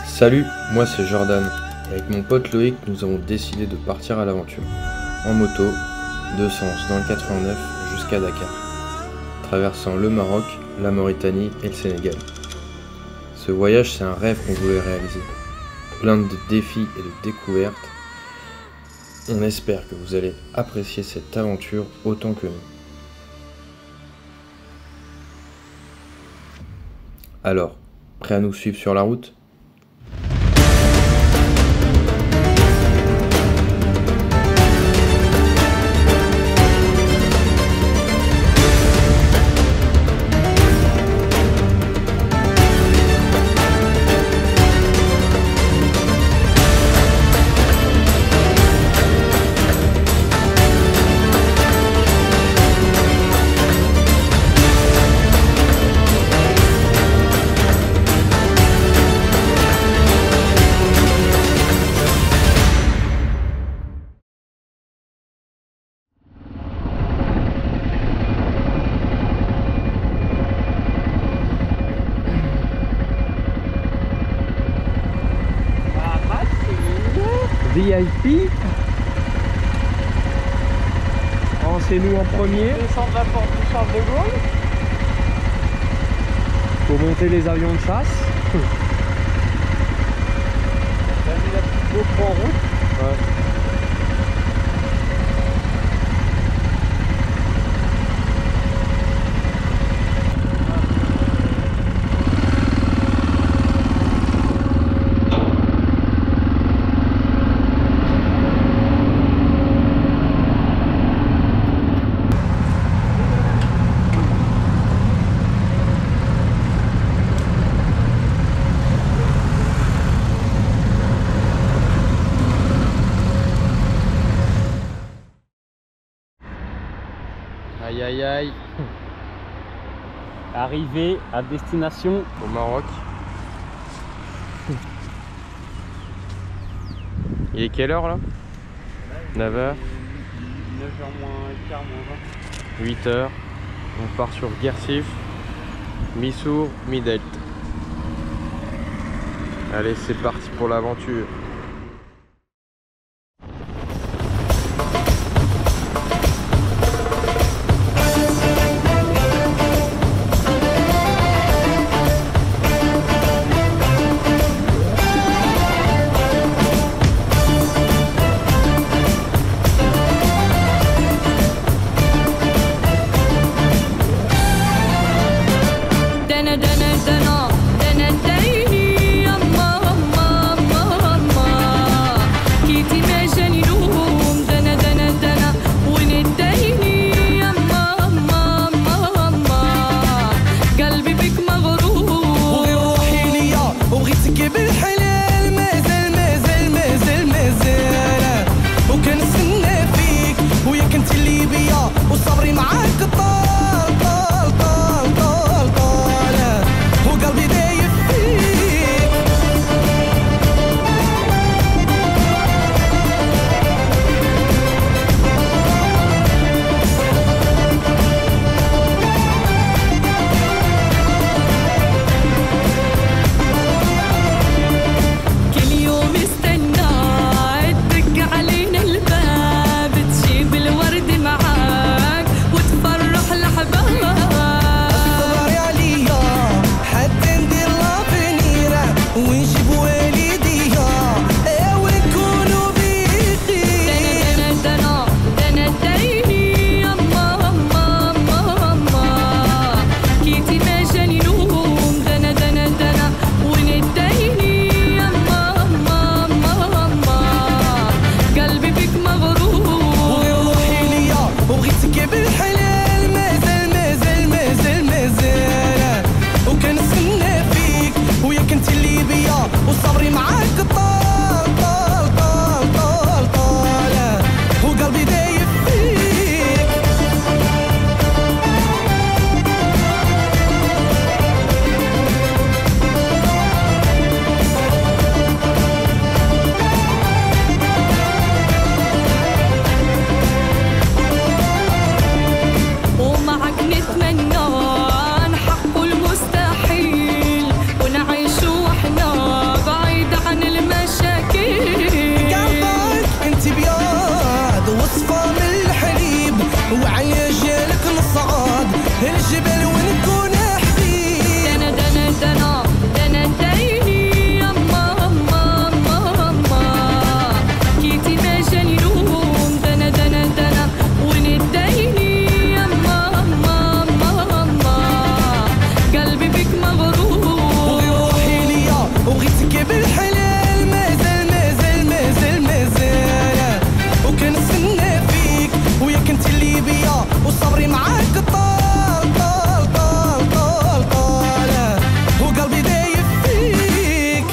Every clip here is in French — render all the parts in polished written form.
Salut, moi c'est Jordan, et avec mon pote Loïc, nous avons décidé de partir à l'aventure, en moto, de Sens dans le 89 jusqu'à Dakar, traversant le Maroc, la Mauritanie et le Sénégal. Ce voyage, c'est un rêve qu'on voulait réaliser, plein de défis et de découvertes. On espère que vous allez apprécier cette aventure autant que nous. Alors, prêt à nous suivre sur la route ? VIP. Oh, c'est nous en premier. Descendre la porte du Charles de Gaulle. Pour monter les avions de chasse. On a mis la petite GoPro en route. Ouais. Aïe aïe aïe. Arrivé à destination Au Maroc. Il est quelle heure là? 9h, 9h moins quart, moins 20. 8h. On part sur Guersif, Missour, Midelt. Allez, c'est parti pour l'aventure. وعيا جالك نصعد الجبل ونكون حبيب دنا دنا دنا دنا دايني يما ما ما ما كيتي ما جاني لوم دنا دنا دنا وندايني يما ما ما ما قلبي بك مغرور وروحي ليا وغيتك بالحلال مازال مازال مازال مازال وكنستنى فيك وياك انت اللي بيا وصبري معاك طال طال طال طال طال وقلبي دايب فيك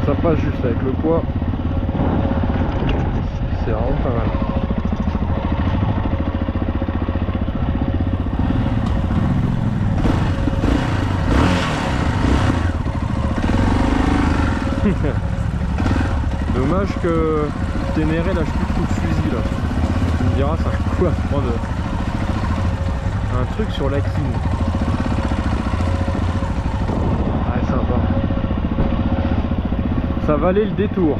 Ça passe juste avec le poids. C'est vraiment pas mal. Dommage que Ténéré lâche plus de coups de fusil là. Tu me diras ça fait quoi de prendre un truc sur la quine. Ouais, sympa. Ça valait le détour.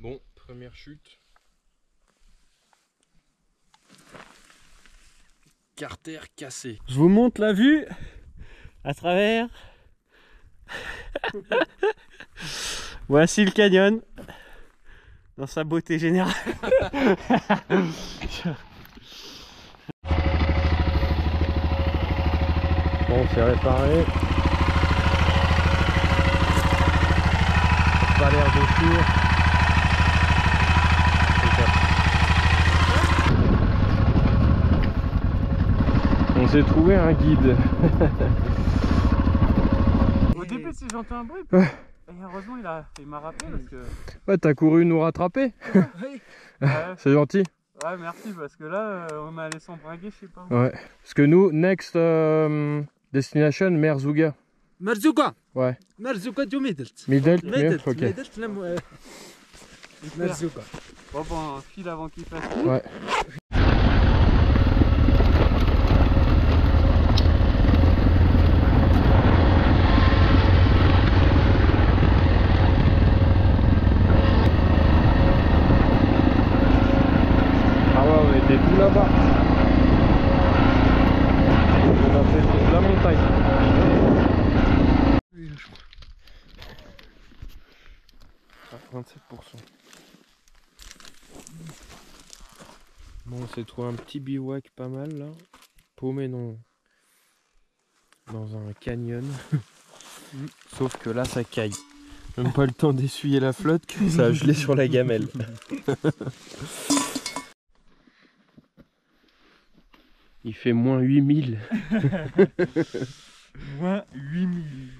Bon, première chute. Carter cassé. Je vous montre la vue à travers. Voici le canyon dans sa beauté générale. Bon, c'est réparé. Pas l'air de sûr. On s'est trouvé un guide. Au début, si j'entends un bruit, et heureusement il m'a rappelé parce que... Ouais, t'as couru nous rattraper. Ouais. C'est gentil. Ouais, merci, parce que là, on m'a laissé embringuer, je sais pas où. Ouais. Parce que nous, next destination, Merzouga. Merzouga. Ouais. Merzouga du Middelt. Middelt, ok. Merzouga. Bon, on file avant qu'il fasse. Ouais. Et tout là-bas, on a fait toute la montagne. Ah, 27%. Bon, on s'est trouvé un petit bivouac pas mal là, paumé dans un canyon. Sauf que là ça caille. Même pas le temps d'essuyer la flotte que ça a gelé sur la gamelle. Il fait moins 8000. Moins 8000.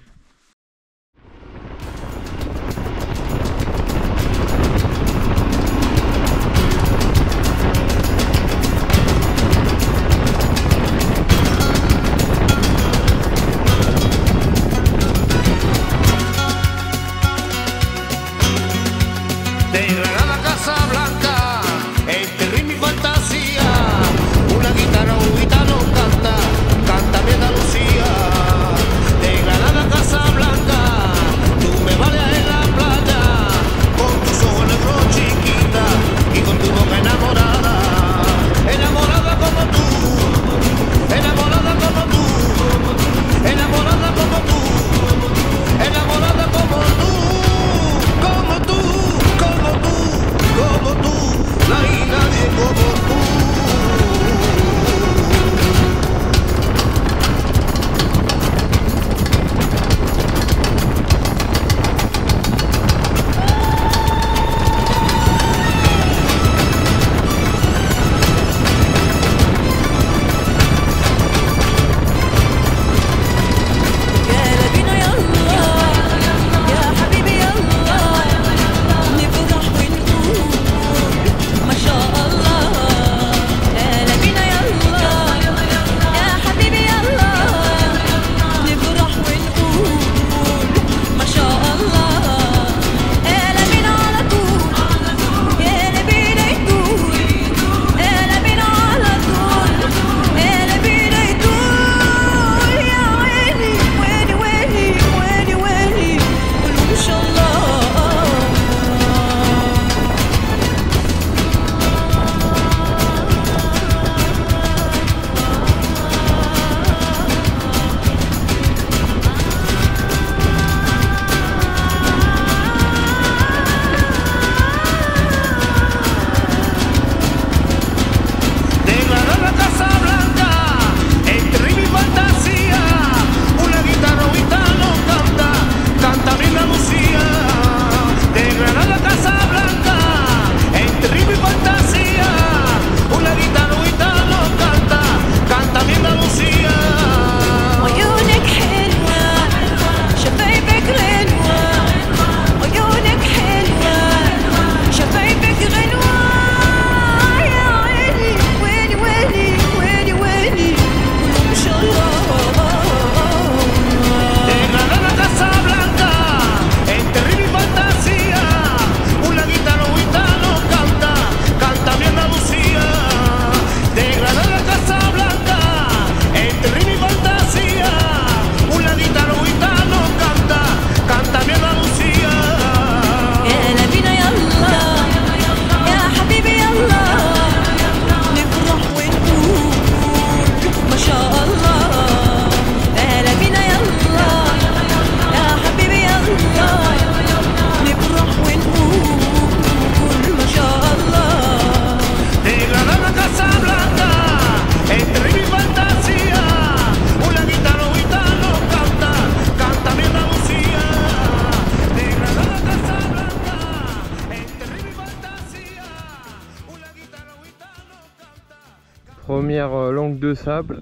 Première langue de sable,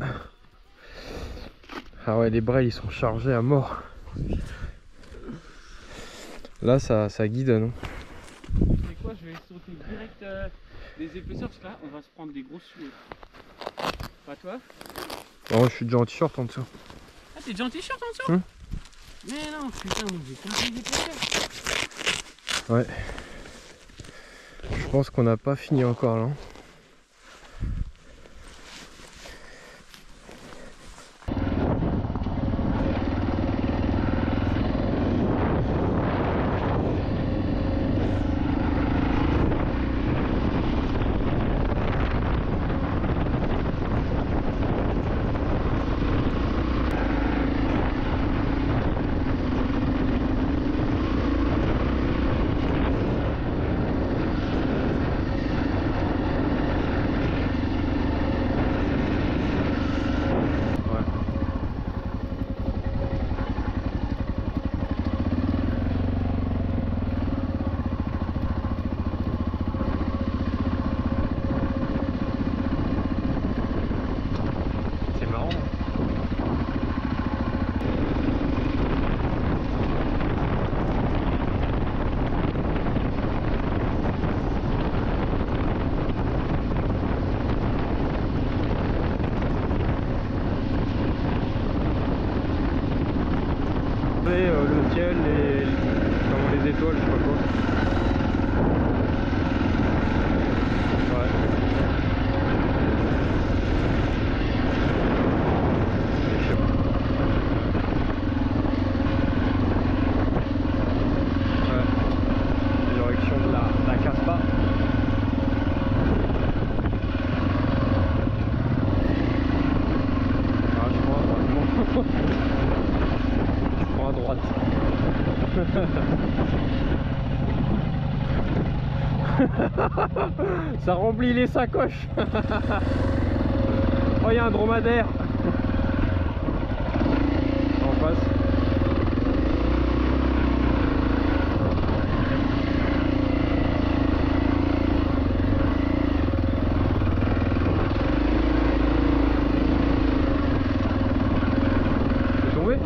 Ah ouais, les brails ils sont chargés à mort. Là ça guide, non? C'est quoi, je vais sauter direct des épaisseurs parce que là on va se prendre des grosses suées. Pas toi? Oh, je suis déjà en t-shirt en dessous. Ah, t'es déjà en t-shirt en dessous? Mais non, putain, moi j'ai 15 épaisseurs. Ouais. Je pense qu'on n'a pas fini encore là. Le ciel, les étoiles, je sais pas quoi. Ouais. Je sais pas. Ouais. Direction de la Casbah. Ah, je crois vraiment. À droite. Ça remplit les sacoches. Oh, il y a un dromadaire en face. C'est tombé?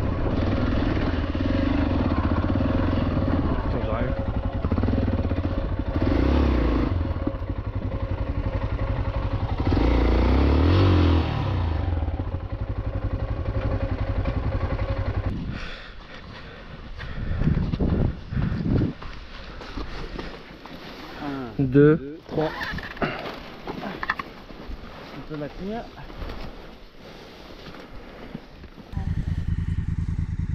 Deux, 3. On peut la tenir.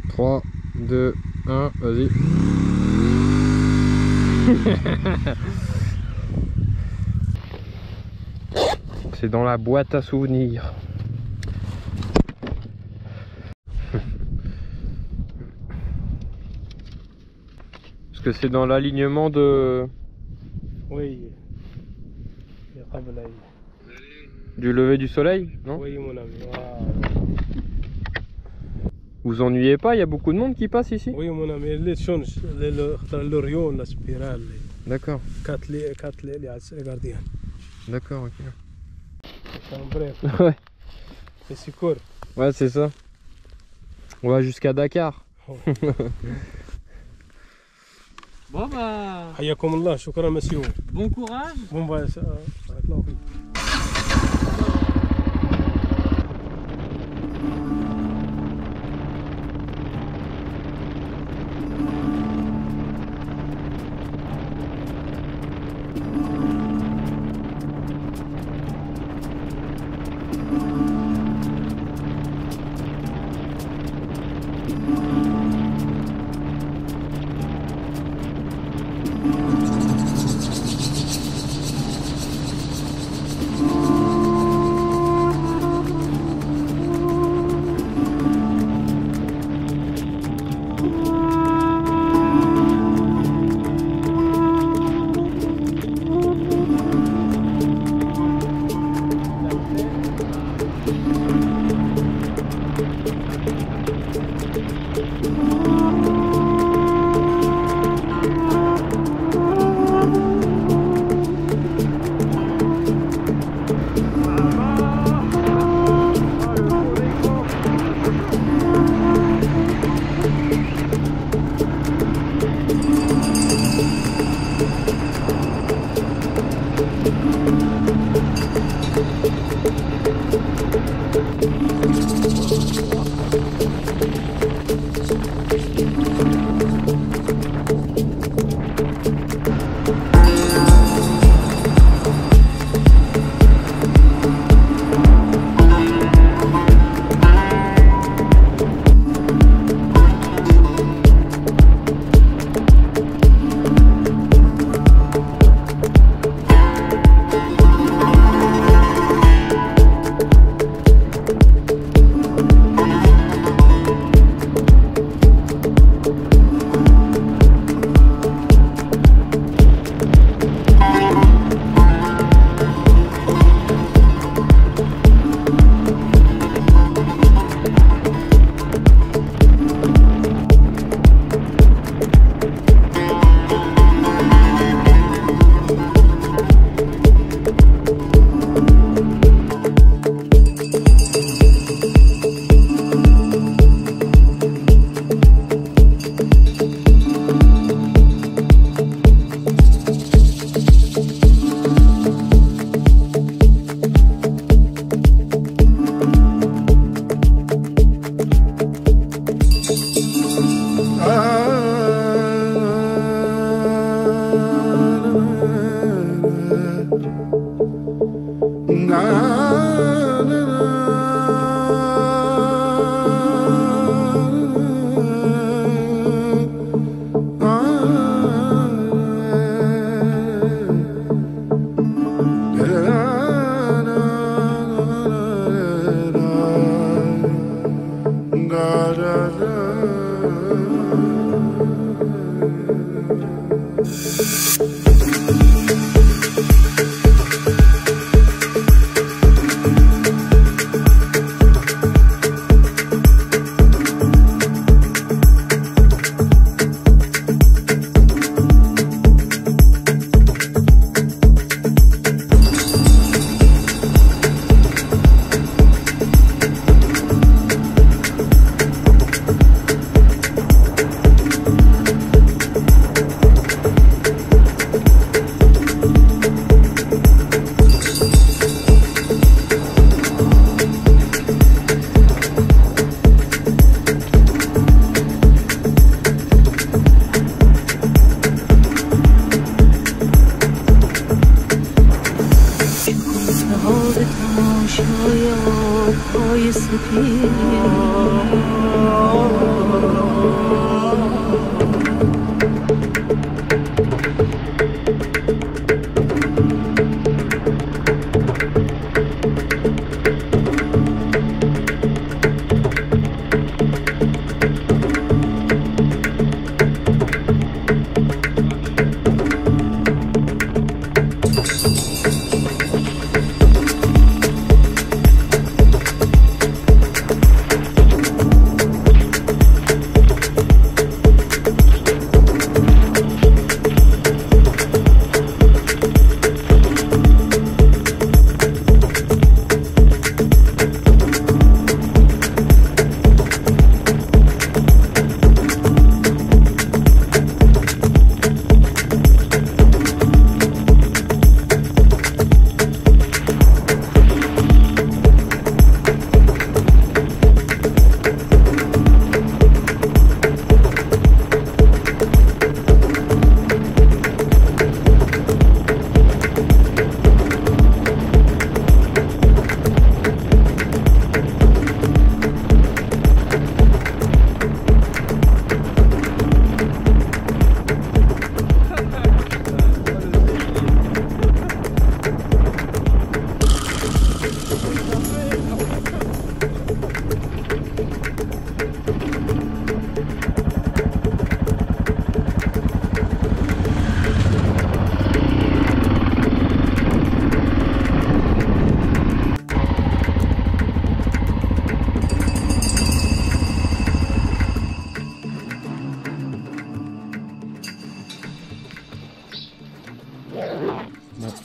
3, 2, 1, vas-y. C'est dans la boîte à souvenirs. Parce que c'est dans l'alignement de... Oui. Du lever du soleil, non? Oui, mon ami. Vous ennuyez pas, il y a beaucoup de monde qui passe ici? Oui, mon ami. اللي تشونش l'Orion, la spirale. D'accord. 4 les gardiens. D'accord, ok. C'est un bref. Ouais. C'est court. Ouais, c'est ça. On va jusqu'à Dakar. Bon bah... حياكم الله. شكرا مسيو. Bon courage. Bon bah,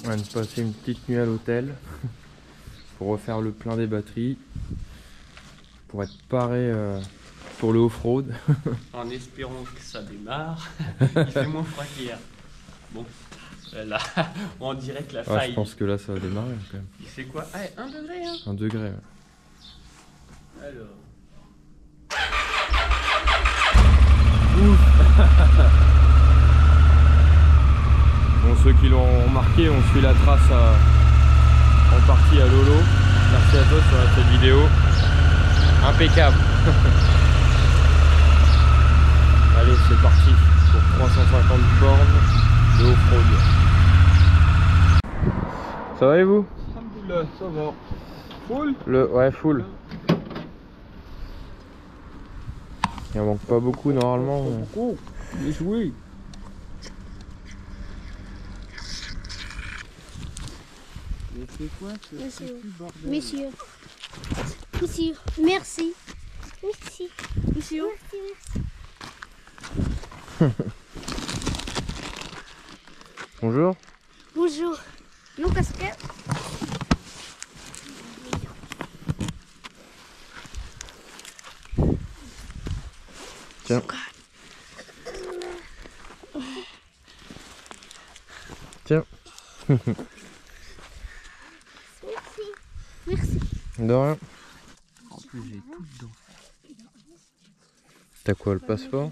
On vient de passer une petite nuit à l'hôtel pour refaire le plein des batteries, pour être paré pour le off-road. En espérant que ça démarre, il fait moins froid qu'hier. Bon, Là, on dirait que la Ah, faille. je pense que là ça va démarrer quand même. Il fait quoi? Ah, 1 degré hein. 1 degré. Ouais. Alors. Bon, ceux qui l'ont remarqué, on suit la trace en partie à Lolo. Merci à toi sur cette vidéo. Impeccable. Allez, c'est parti pour 350 bornes de off-road. Ça va et vous? Ça va. Full. Ouais, full. Il en manque pas beaucoup normalement. Mais... Beaucoup. Mais oui. Mais c'est quoi ce Monsieur. bordel? Monsieur. Monsieur. Merci. Merci. Monsieur. Merci. Bonjour. Bonjour. Non, casquette. Tiens. Tiens. Merci. Merci. De rien. En plus, j'ai tout dedans. T'as quoi, le passeport?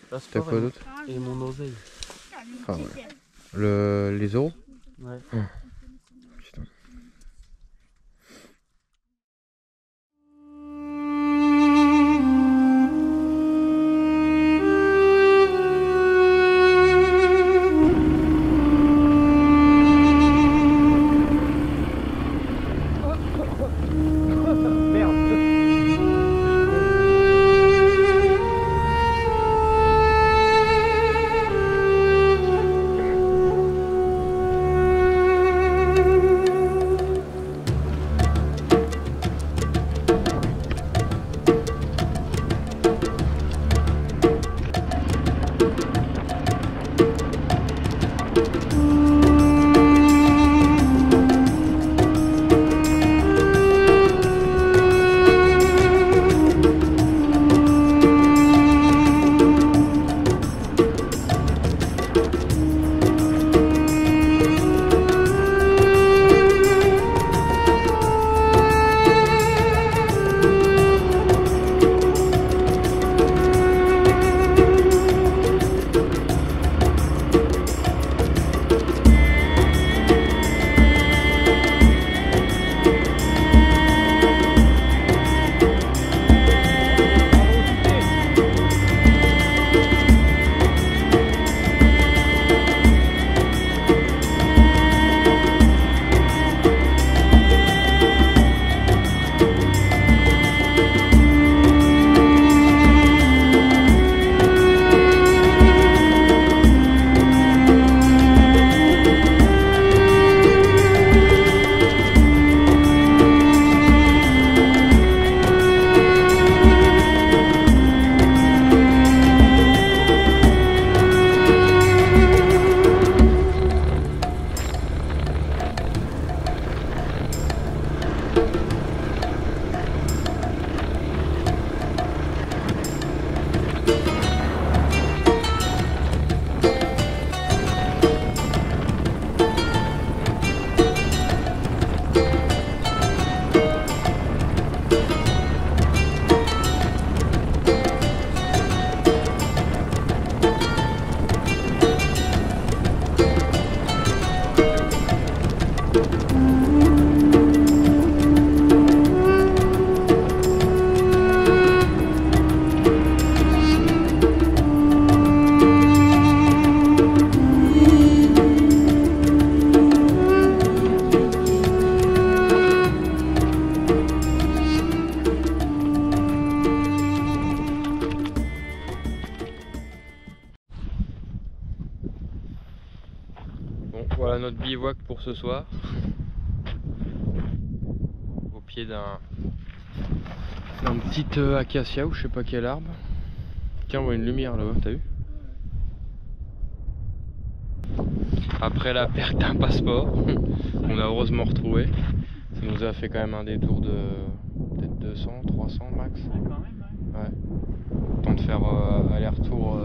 T'as quoi d'autre? Et mon oseille. Ah ouais. Les euros? Ouais. Putain. Voilà notre bivouac pour ce soir. Au pied d'un petit acacia ou je sais pas quel arbre. Tiens, on voit une lumière là-bas, t'as vu? Après la perte d'un passeport, on a heureusement retrouvé. Ça nous a fait quand même un détour de peut-être 200, 300 max. Ouais. Temps de faire aller-retour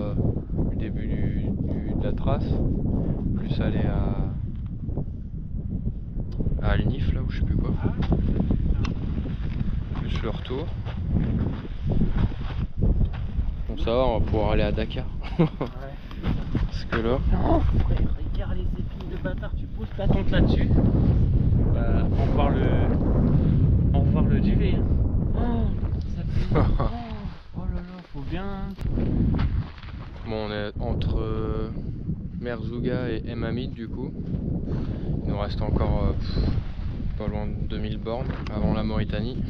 du début de la trace, plus aller à Alnif, là, ou je sais plus quoi. Plus le retour. Bon, ça va, on va pouvoir aller à Dakar. Parce que là... Non, regarde les épines de bâtard, tu poses ta tente là-dessus. Bah, on va voir le duvet. Hein. Oh, ça fait... oh là là, faut bien... Bon, on est entre Merzouga et Emamid du coup. Il nous reste encore pas loin de 2000 bornes avant la Mauritanie.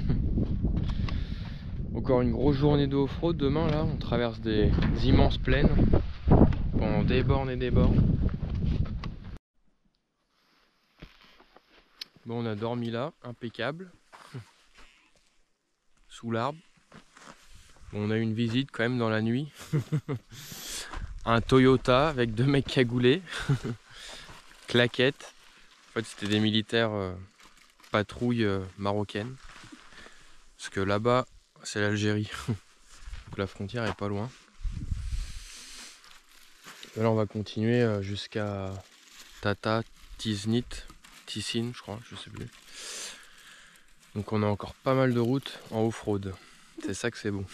Encore une grosse journée de off-road demain là, on traverse des immenses plaines pendant des bornes et des bornes. Bon, on a dormi là, impeccable, sous l'arbre. Bon, on a eu une visite quand même dans la nuit. Un Toyota avec 2 mecs cagoulés. Claquettes. En fait, c'était des militaires patrouille marocaine. Parce que là-bas, c'est l'Algérie. Donc la frontière est pas loin. Et là, on va continuer jusqu'à Tata, Tiznit, Tissine, je crois, je sais plus. Donc on a encore pas mal de routes en off-road. C'est ça que c'est bon.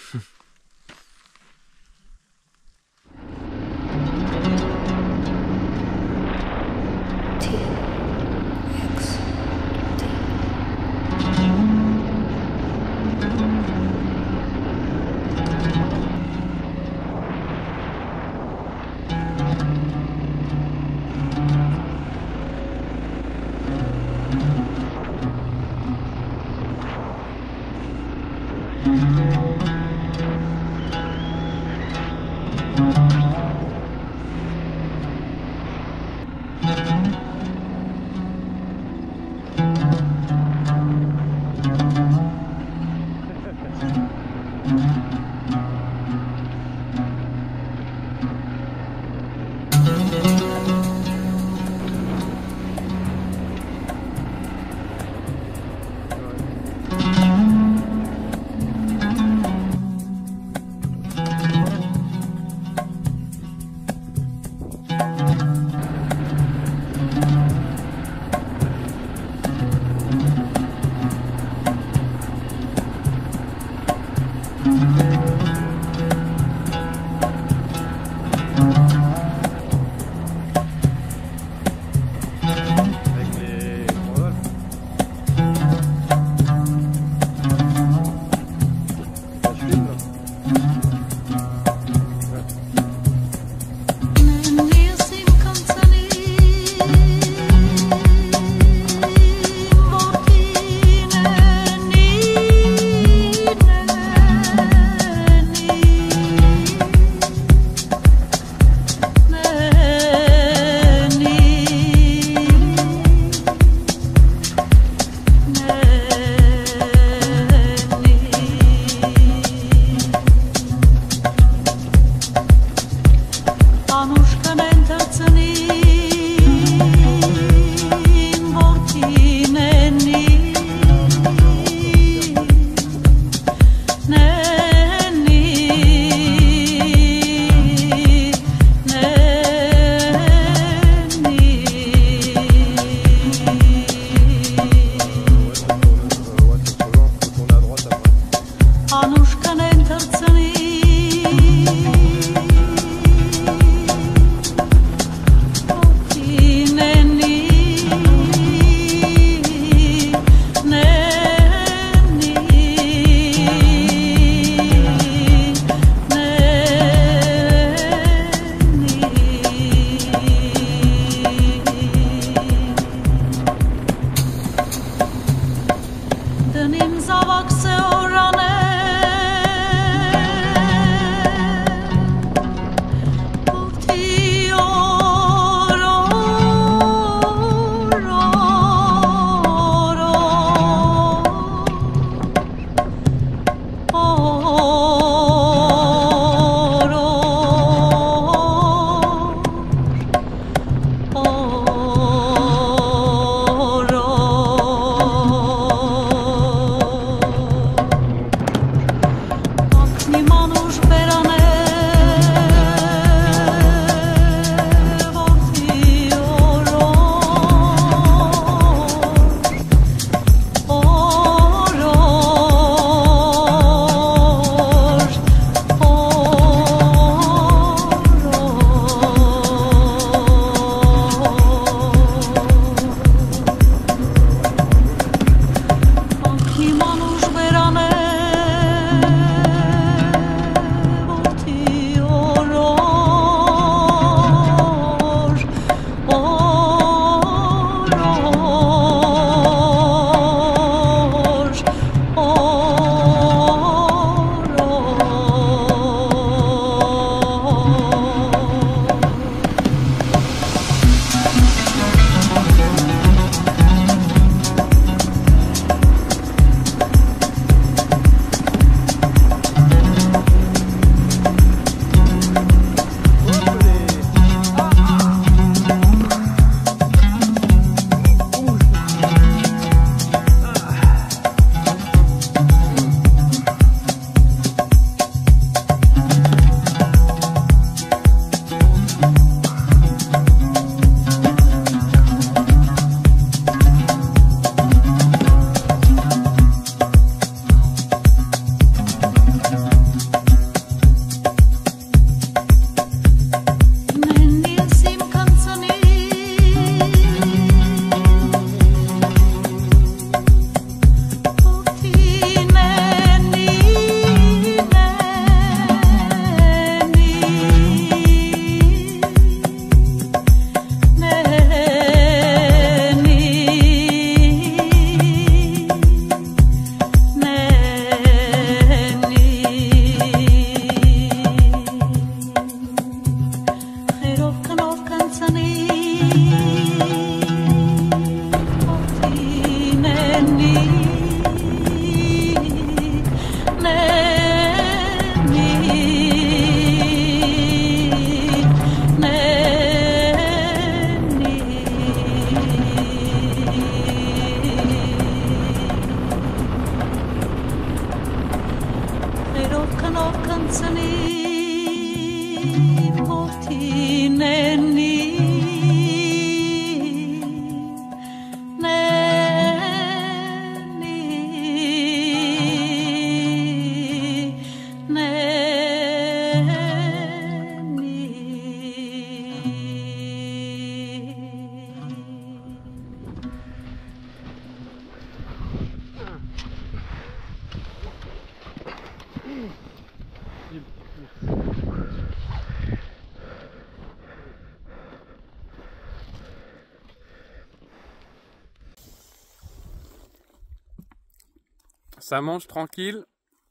Ça mange tranquille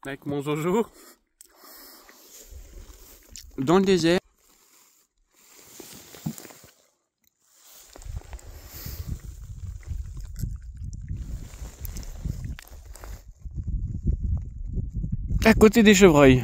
avec mon Jojo dans le désert. À côté des chevreuils.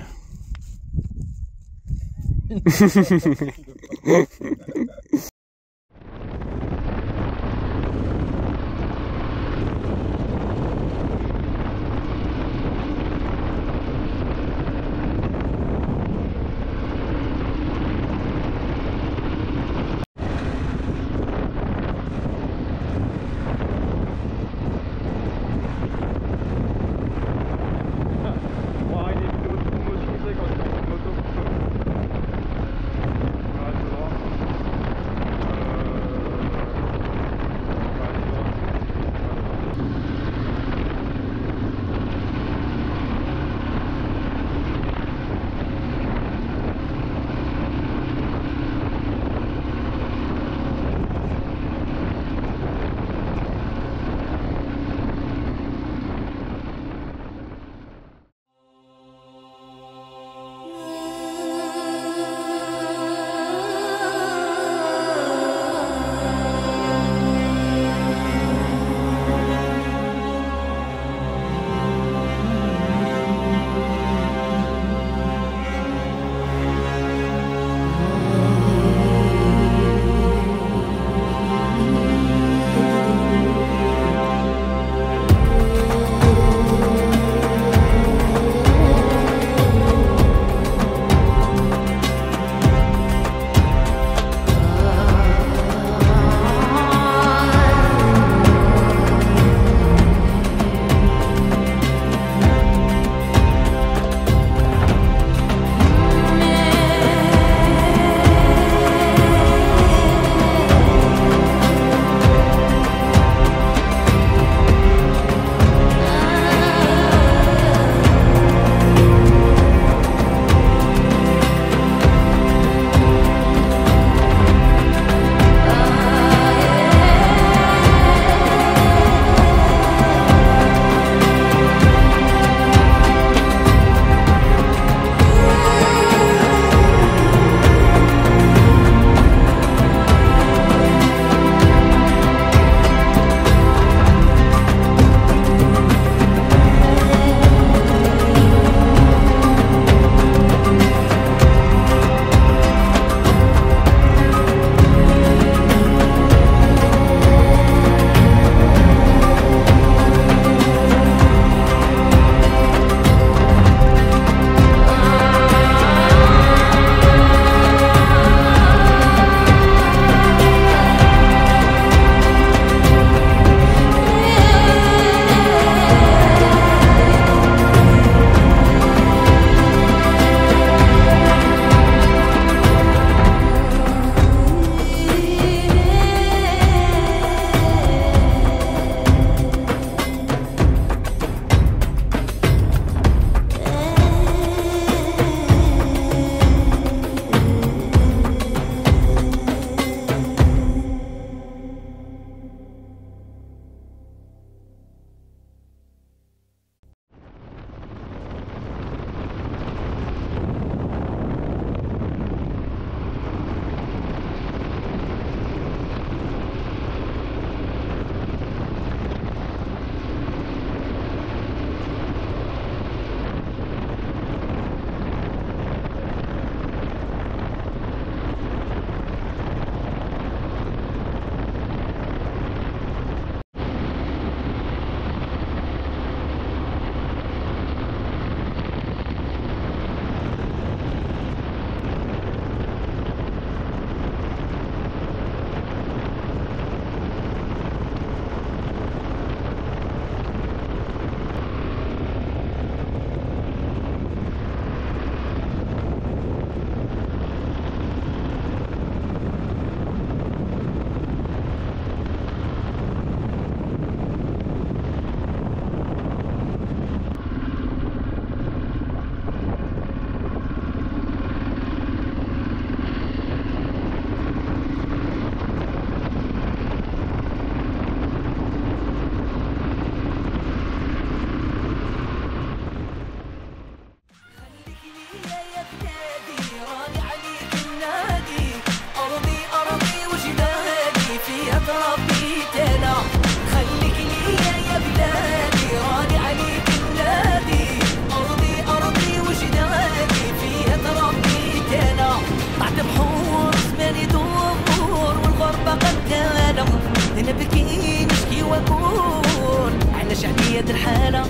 شهنية الحالة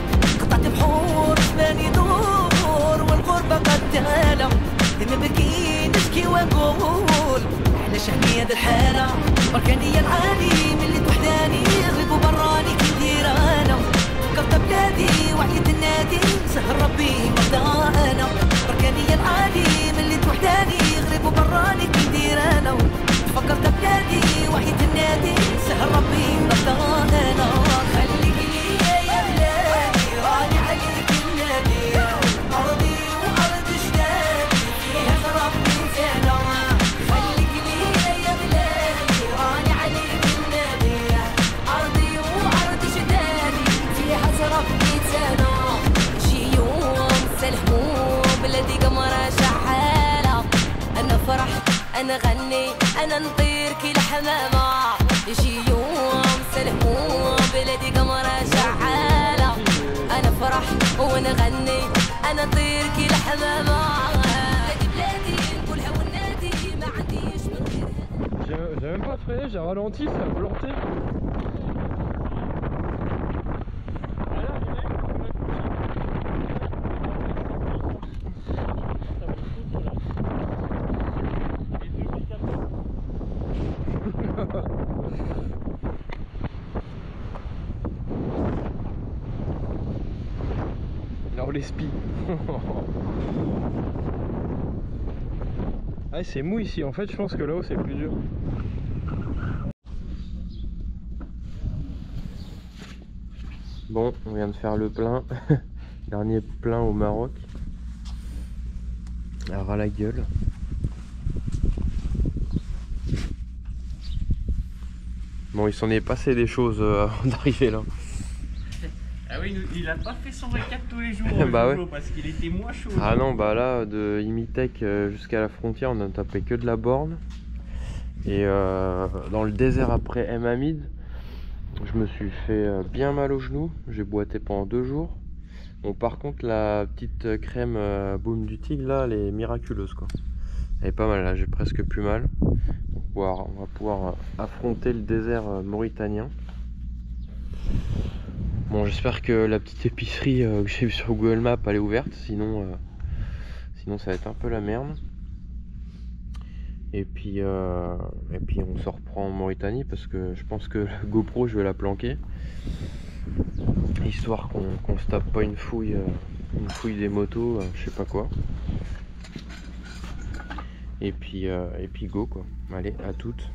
قطعت بحور زماني دور والغربة قد تهالى ديما بكي نشكي ونقول على شهنية الحالة بركانية العالي من اللي توحداني غريب وبراني كي ندير انا فكرت بلادي وعيت النادي سهل ربي مرضى انا بركانية العالي من اللي توحداني غريب وبراني كي ندير انا فكرت بلادي وعيت النادي سهل ربي مرضى انا خليك ليا يا بلادي راني عليك النادي ارضي وارض جدادي فيها ربي انا خليك ليا يا بلادي راني عليك النادي ارضي وارض جدادي فيها ربي انا شي يوم سلموا بلادي قمرة شحالة انا فرح انا غني انا نطير كي الحمامة يجي يوم سلموا بلادي قمرة شعالة انا فرح وانا غني انا نطير كي الحمامة بلادي بلادي نقولها والنادي ما عنديش من غيرها. J'ai même pas freiné, j'ai ralenti, ça a planté. Alors les spies. Ah c'est mou ici, en fait je pense que là-haut c'est plus dur. Bon, on vient de faire le plein. Dernier plein au Maroc. Alors à la gueule. Bon, il s'en est passé des choses avant d'arriver là. Ah oui, il a pas fait son récap tous les jours Bah Jojo, ouais. parce qu'il était moins chaud. Ah non, bah là, de Imitech jusqu'à la frontière, on a tapé que de la borne. Et dans le désert après M. Hamid, je me suis fait bien mal au genou. J'ai boité pendant 2 jours. Bon, par contre, la petite crème Boom du Tigre, là, elle est miraculeuse, quoi. Elle est pas mal, là, j'ai presque plus mal. Donc, on va pouvoir affronter le désert mauritanien. Bon, j'espère que la petite épicerie que j'ai vue sur Google Maps elle est ouverte, sinon ça va être un peu la merde. Et puis on se reprend en Mauritanie parce que je pense que la GoPro je vais la planquer, histoire qu'on se tape pas une fouille des motos, je sais pas quoi. Et puis go quoi. Allez, à toutes.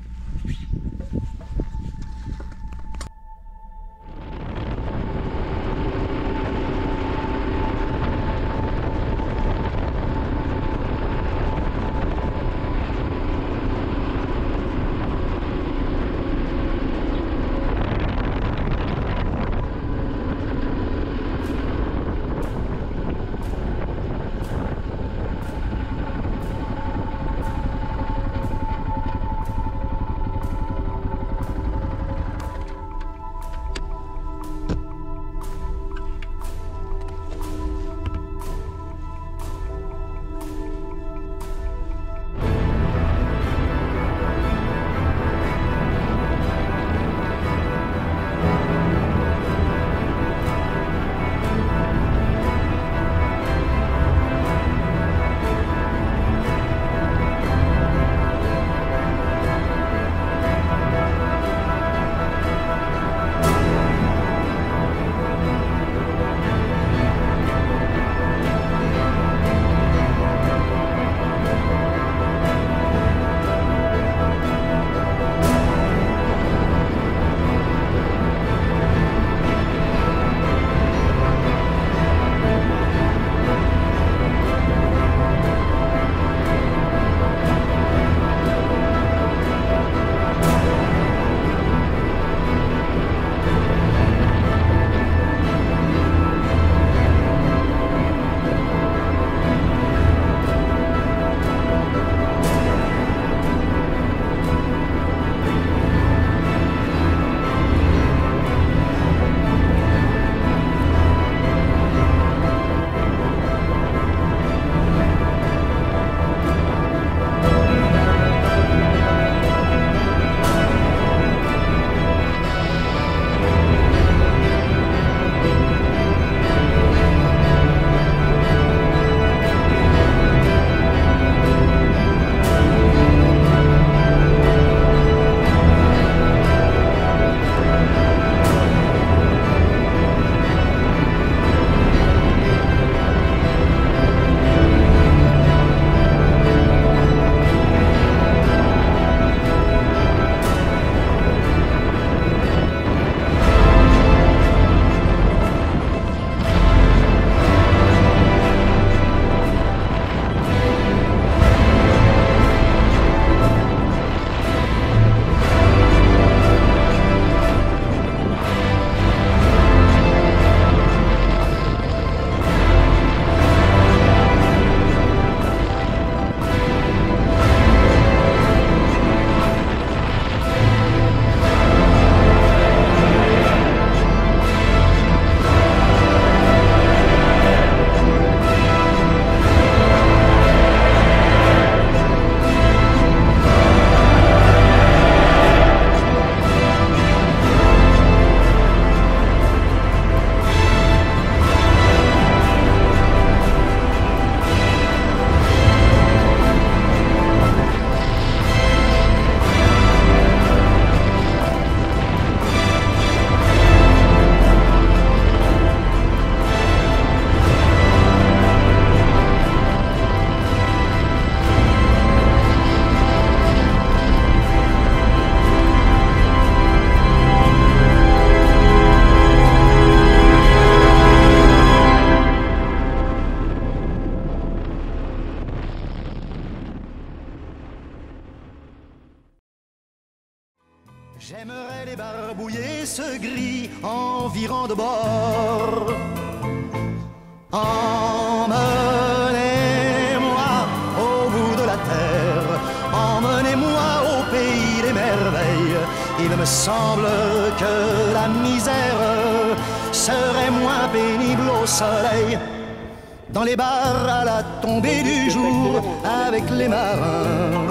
environ de bord. Emmenez-moi au bout de la terre, emmenez-moi au pays des merveilles. Il me semble que la misère serait moins pénible au soleil. Dans les bars à la tombée du jour avec les marins.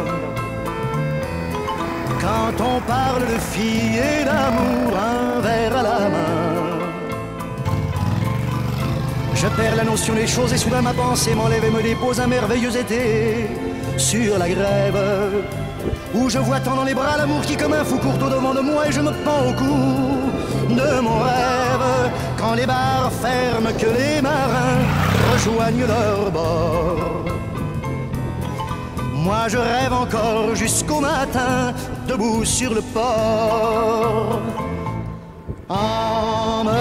Quand on parle de filles et d'amour, un verre à la main. Je perds la notion des choses et soudain ma pensée m'enlève et me dépose un merveilleux été sur la grève. Où je vois tant dans les bras l'amour qui comme un fou court au devant de moi et je me pends au cou de mon rêve. Quand les bars ferment, que les marins rejoignent leur bord. Moi je rêve encore jusqu'au matin, debout sur le port. Emmenez-moi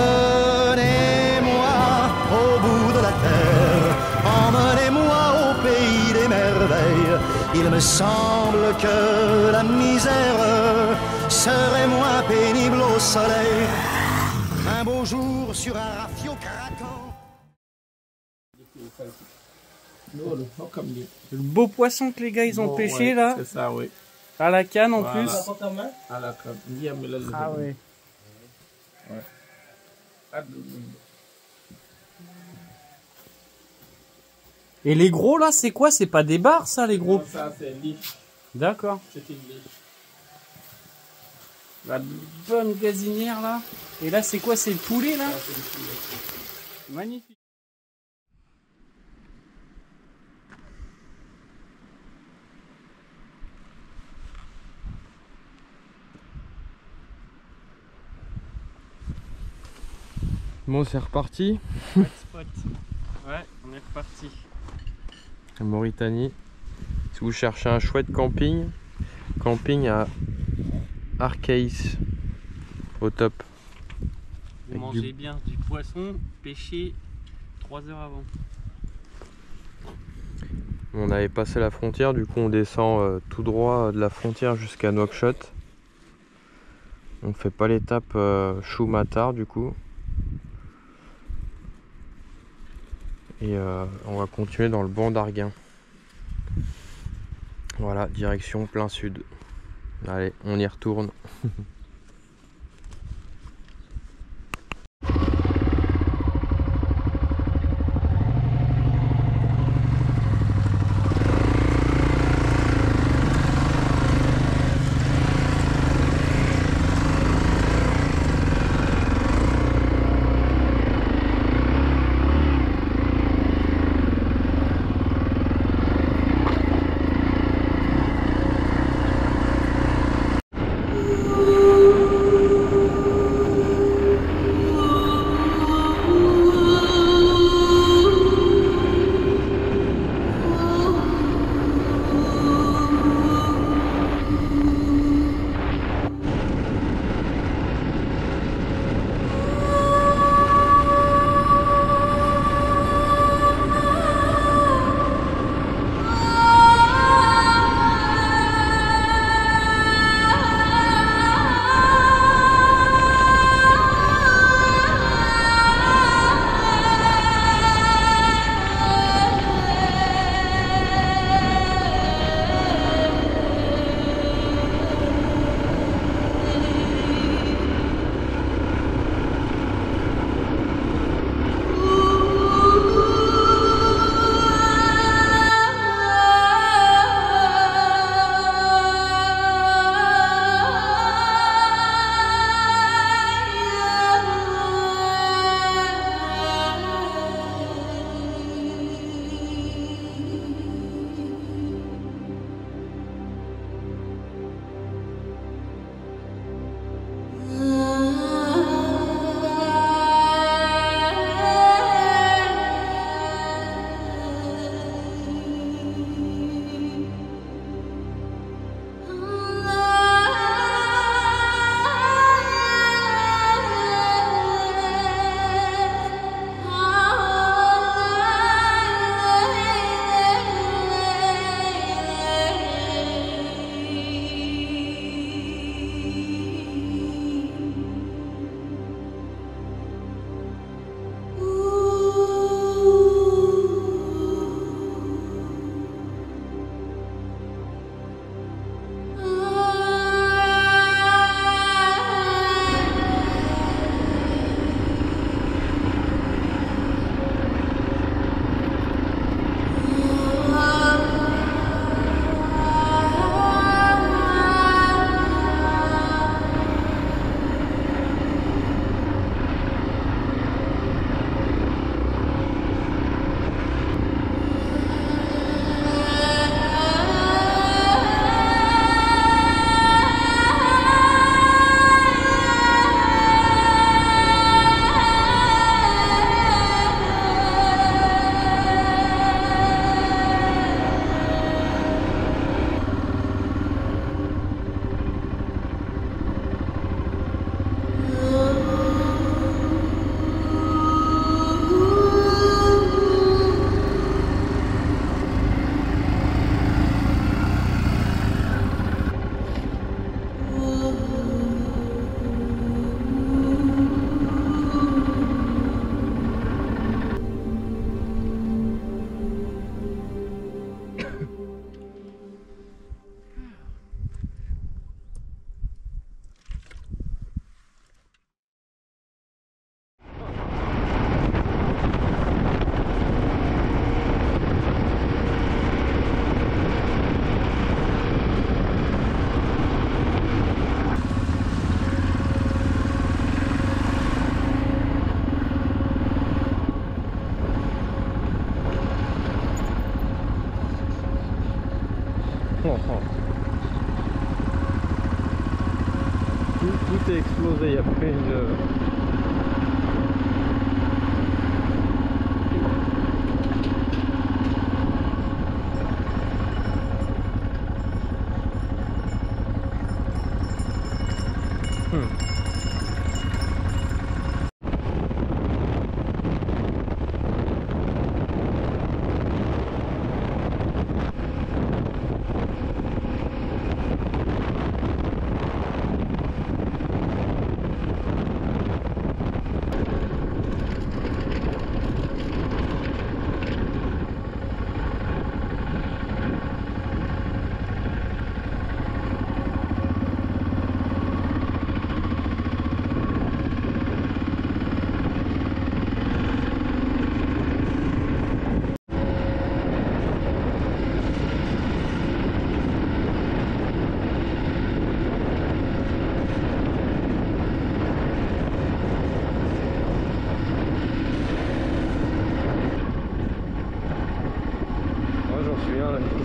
au bout de la terre, emmenez-moi au pays des merveilles. Il me semble que la misère serait moins pénible au soleil. Un beau jour sur un rafio craquant. Le beau poisson que les gars ils ont pêché là. C'est ça, oui. À la canne en plus. À la canne. Ah ouais. Et les gros là, c'est quoi? C'est pas des bars ça les gros? Non, ça c'est liche. D'accord. C'est une liche. La bonne gazinière là. Et là c'est quoi? C'est le poulet là? Magnifique. Bon, c'est reparti. Spot. Ouais, on est reparti. En Mauritanie. Si vous cherchez un chouette camping, camping à Arkeis, au top. Vous mangez bien du poisson pêché 3 heures avant. On avait passé la frontière, du coup on descend tout droit de la frontière jusqu'à Nouakchott. On fait pas l'étape Choumatar du coup. Et on va continuer dans le banc d'Arguin. Voilà, direction plein sud. Allez, on y retourne. France. Tout est explosé, il y a plus une...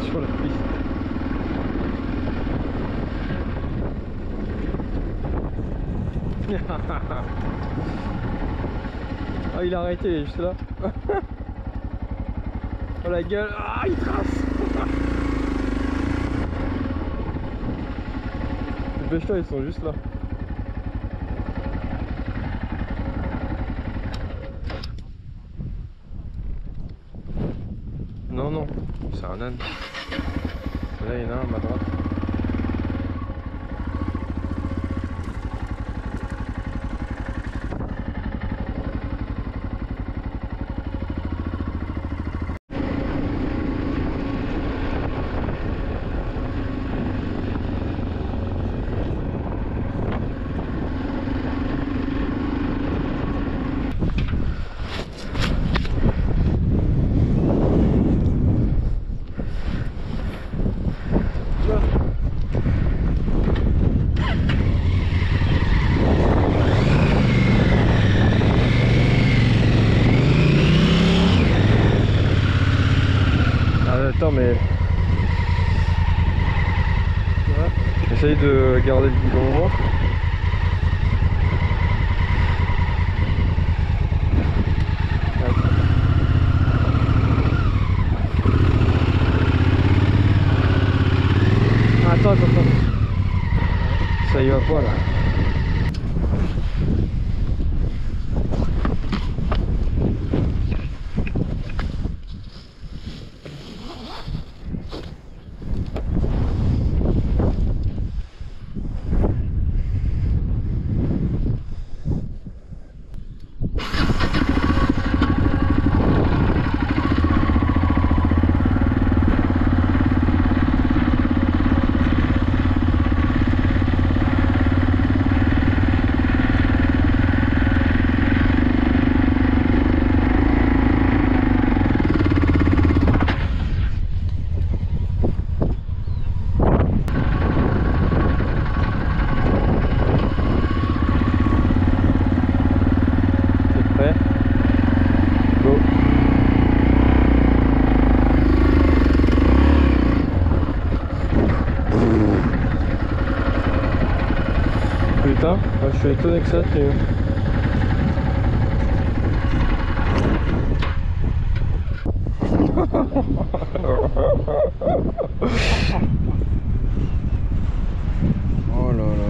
Sur la piste. Ah, il a arrêté, il est juste là. Oh la gueule, ah il trace. Les pêcheurs ils sont juste là. Non, non, c'est un âne. Là, il y en a un à ma droite. Attends, mais essaye de garder le guidon droit. Attends. Ça y va pas là. Putain, je suis étonné que ça tue. Oh là là.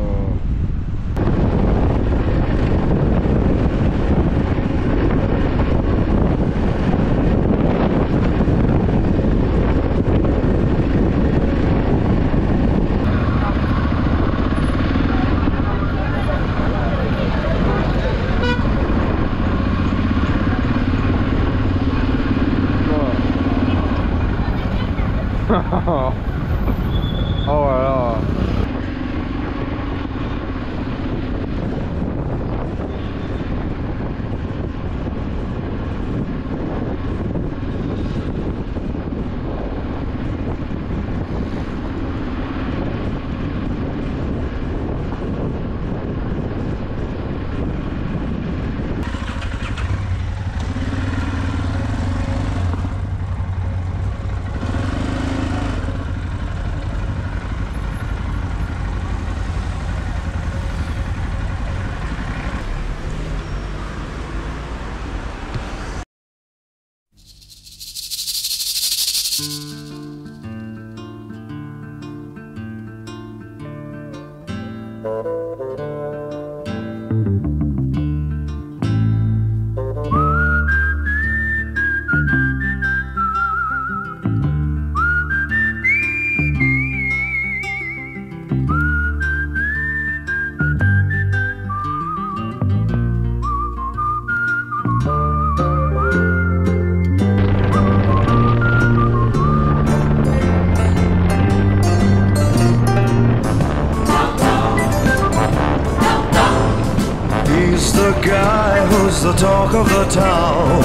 The talk of the town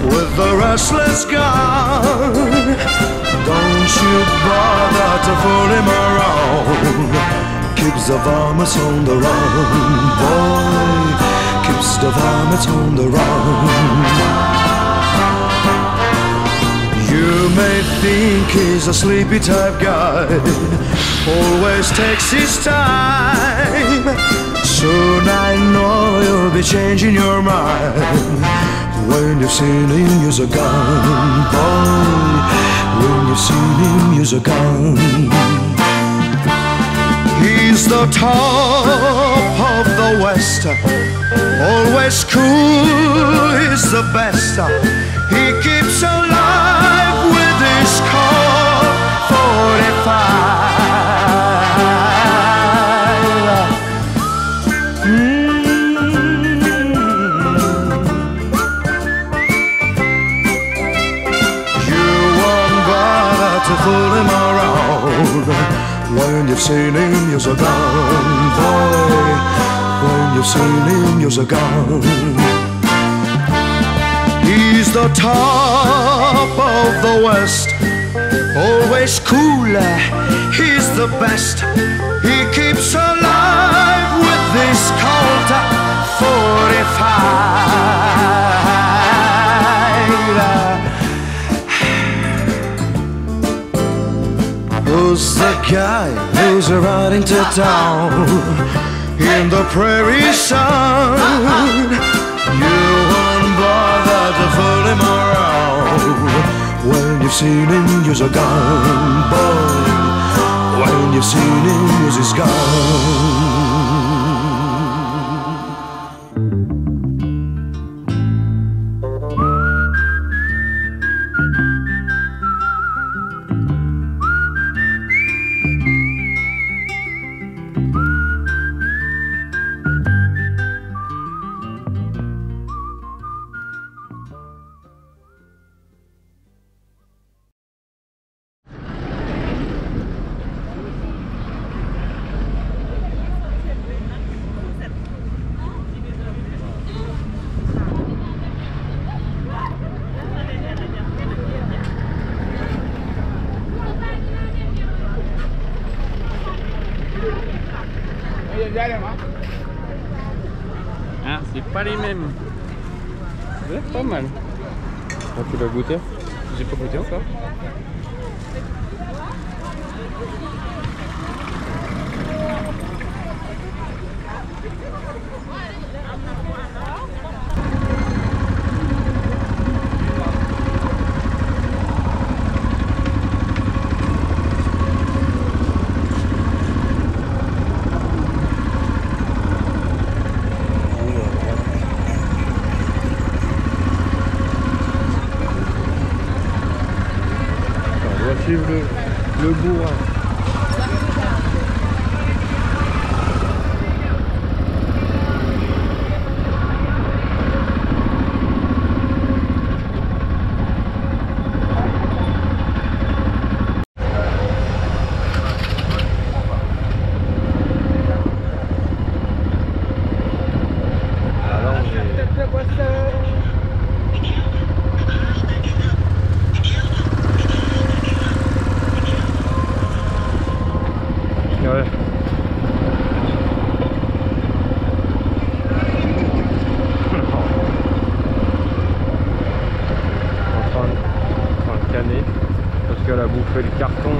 with the restless guy. Don't you bother to fool him around. Keeps the varmints on the run, boy. Keeps the varmints on the run. You may think he's a sleepy type guy, always takes his time. Soon I know you'll be changing your mind when you've seen him use a gun, boy. When you've seen him use a gun. He's the top of the West, always cool, he's the best. He keeps alive with his Colt 45. Fool him around when you've seen him use a gun, boy. When you've seen him use a gun. He's the top of the West, always cool, he's the best. He keeps alive with this Colt 45. Who's the guy who's riding to town in the prairie sun? You won't bother to fool him around when you've seen him use a gun, boy. When you've seen him use his gun. Ah, c'est pas les mêmes. Ouais, pas mal. Ah, tu l'as goûté? J'ai pas goûté encore. Suivre le bourrin. Ouais. En train de canner parce qu'elle a bouffé le carton.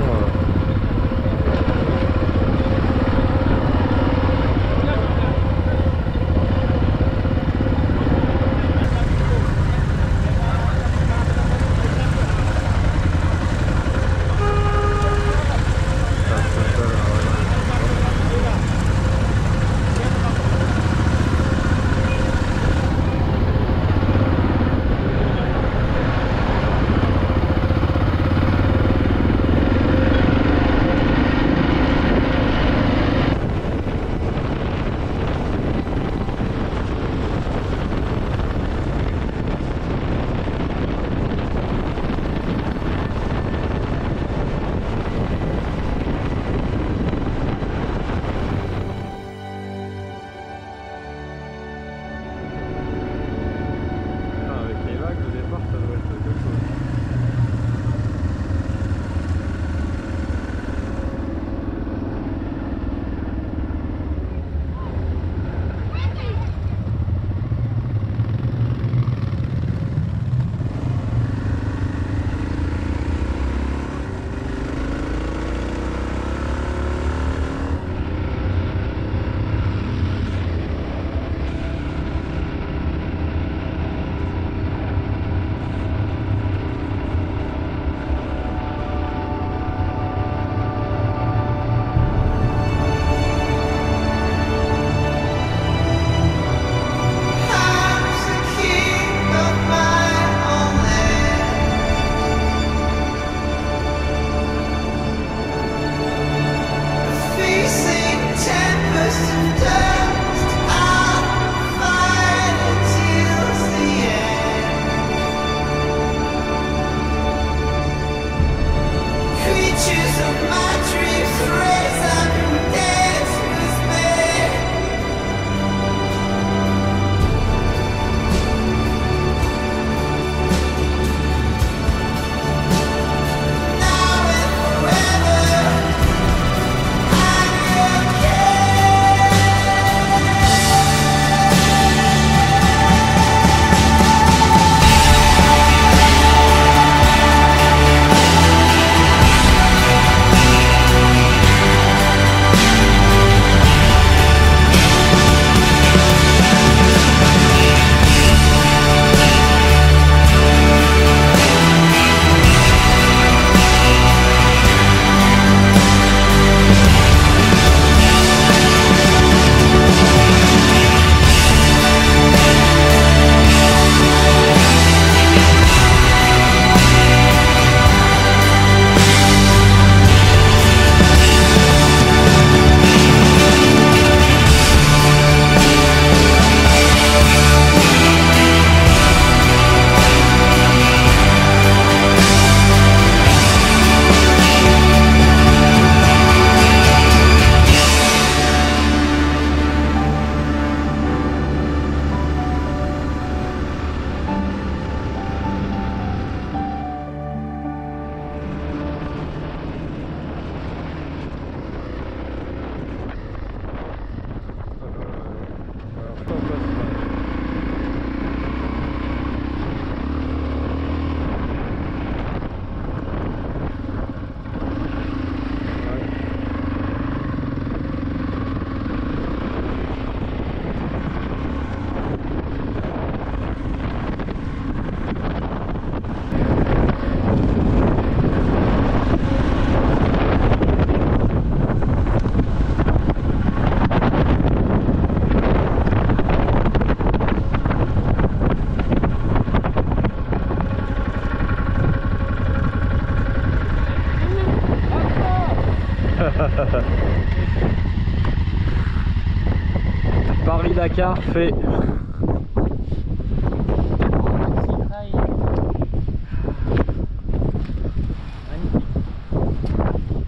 Paris-Dakar fait.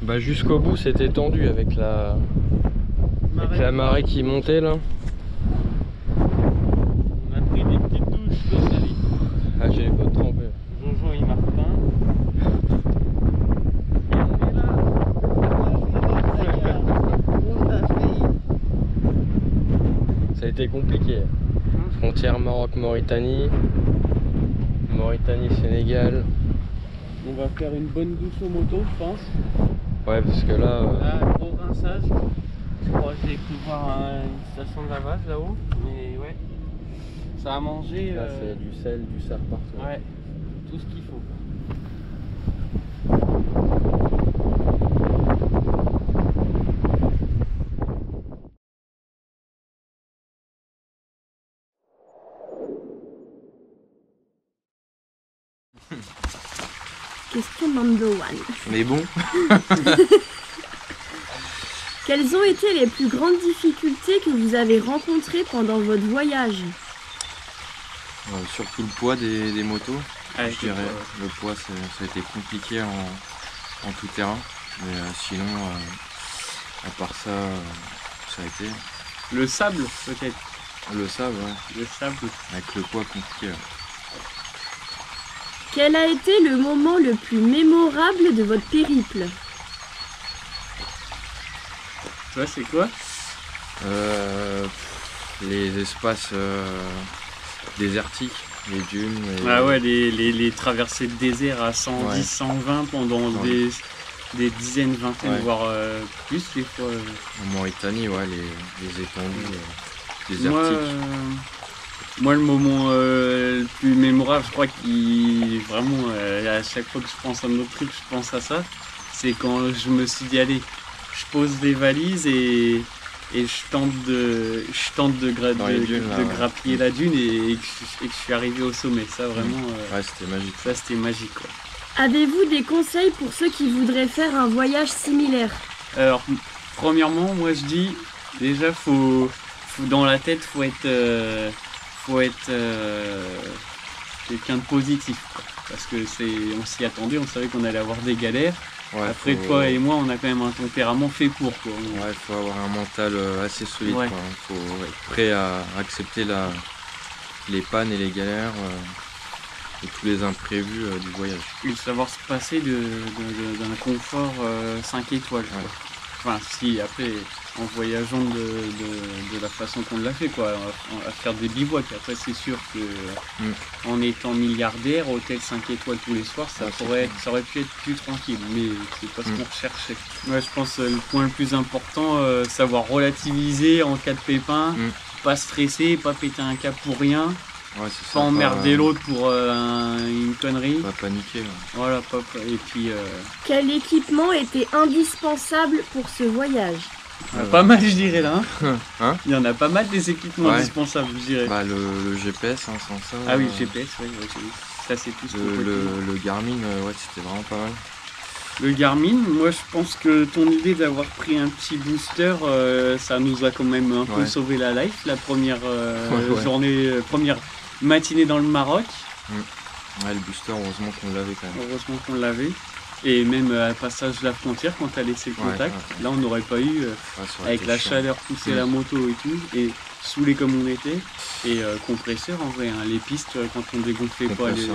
Bah jusqu'au bout c'était tendu avec la marée qui montait là. On a pris des petites douches de sa vie. Ah j'ai les bottes trempées. Bonjour et Martin. Ça a été compliqué. Frontière Maroc-Mauritanie. Mauritanie-Sénégal. On va faire une bonne douche aux motos, je pense. Ouais, parce que là. Là, gros rinçage. Je crois que j'ai cru voir une station de lavage là-haut. Mais ouais, ça a mangé. Là, c'est du sel, du sable partout. Ouais, tout ce qu'il faut. Question number one. Mais bon. Quelles ont été les plus grandes difficultés que vous avez rencontrées pendant votre voyage? Surtout le poids des motos. Ouais, je dirais. Le poids, ça a été compliqué en tout terrain. Mais sinon, à part ça, ça a été. Le sable, peut-être. Le sable, ouais. Le sable. Avec le poids compliqué. Ouais. Quel a été le moment le plus mémorable de votre périple? Toi, c'est quoi? Les espaces désertiques, les dunes. Ah ouais, les traversées de désert à 110, ouais. 120 pendant des dizaines, vingtaines, voire plus des fois. En Mauritanie, ouais, les étendues désertiques. Moi, le moment le plus mémorable, je crois qu'il vraiment, à chaque fois que je pense à un autre truc, je pense à ça. C'est quand je me suis dit, allez, je pose les valises et je tente de grappiller la dune et que je suis arrivé au sommet. Ça, vraiment. Ouais, c'était magique. Ça, c'était magique, quoi. Avez-vous des conseils pour ceux qui voudraient faire un voyage similaire? Alors, premièrement, moi je dis, déjà, faut dans la tête, faut être quelqu'un de positif, quoi. Parce que on s'y attendait, on savait qu'on allait avoir des galères. Ouais, après, toi et moi, on a quand même un tempérament fait pour, quoi. Ouais, il faut avoir un mental assez solide. Il faut être prêt à accepter les pannes et les galères et tous les imprévus du voyage. Et savoir se passer d'un confort 5 étoiles. Ouais. Enfin, si, après, en voyageant de la façon qu'on l'a fait, quoi, à faire des bivouacs. Après, c'est sûr que en étant milliardaire, hôtel 5 étoiles tous les soirs, ça aurait pu être plus tranquille, mais c'est pas ce qu'on recherchait. Ouais, je pense le point le plus important, savoir relativiser en cas de pépin, pas stresser, pas péter un câble pour rien. Ouais, pas emmerder l'autre pour une connerie. Pas paniquer. Ouais. Voilà, et puis. Quel équipement était indispensable pour ce voyage? Il y en a pas mal, je dirais, là. Hein, il y en a pas mal des équipements indispensables, je dirais. Bah, le GPS, sans ça. Ah oui, GPS, oui. Ça, c'est tout ce le Garmin, ouais, c'était vraiment pas mal. Le Garmin, moi, je pense que ton idée d'avoir pris un petit booster, ça nous a quand même un peu sauvé la life. La première journée, première matinée dans le Maroc. Ouais, le booster, heureusement qu'on l'avait quand même. Heureusement qu'on l'avait. Et même à passage de la frontière, quand tu as laissé le contact, là on n'aurait pas eu, avec la chaleur, pousser la moto et tout, et saoulé comme on était. Et compresseur en vrai, hein, les pistes, quand on dégonflait pas les.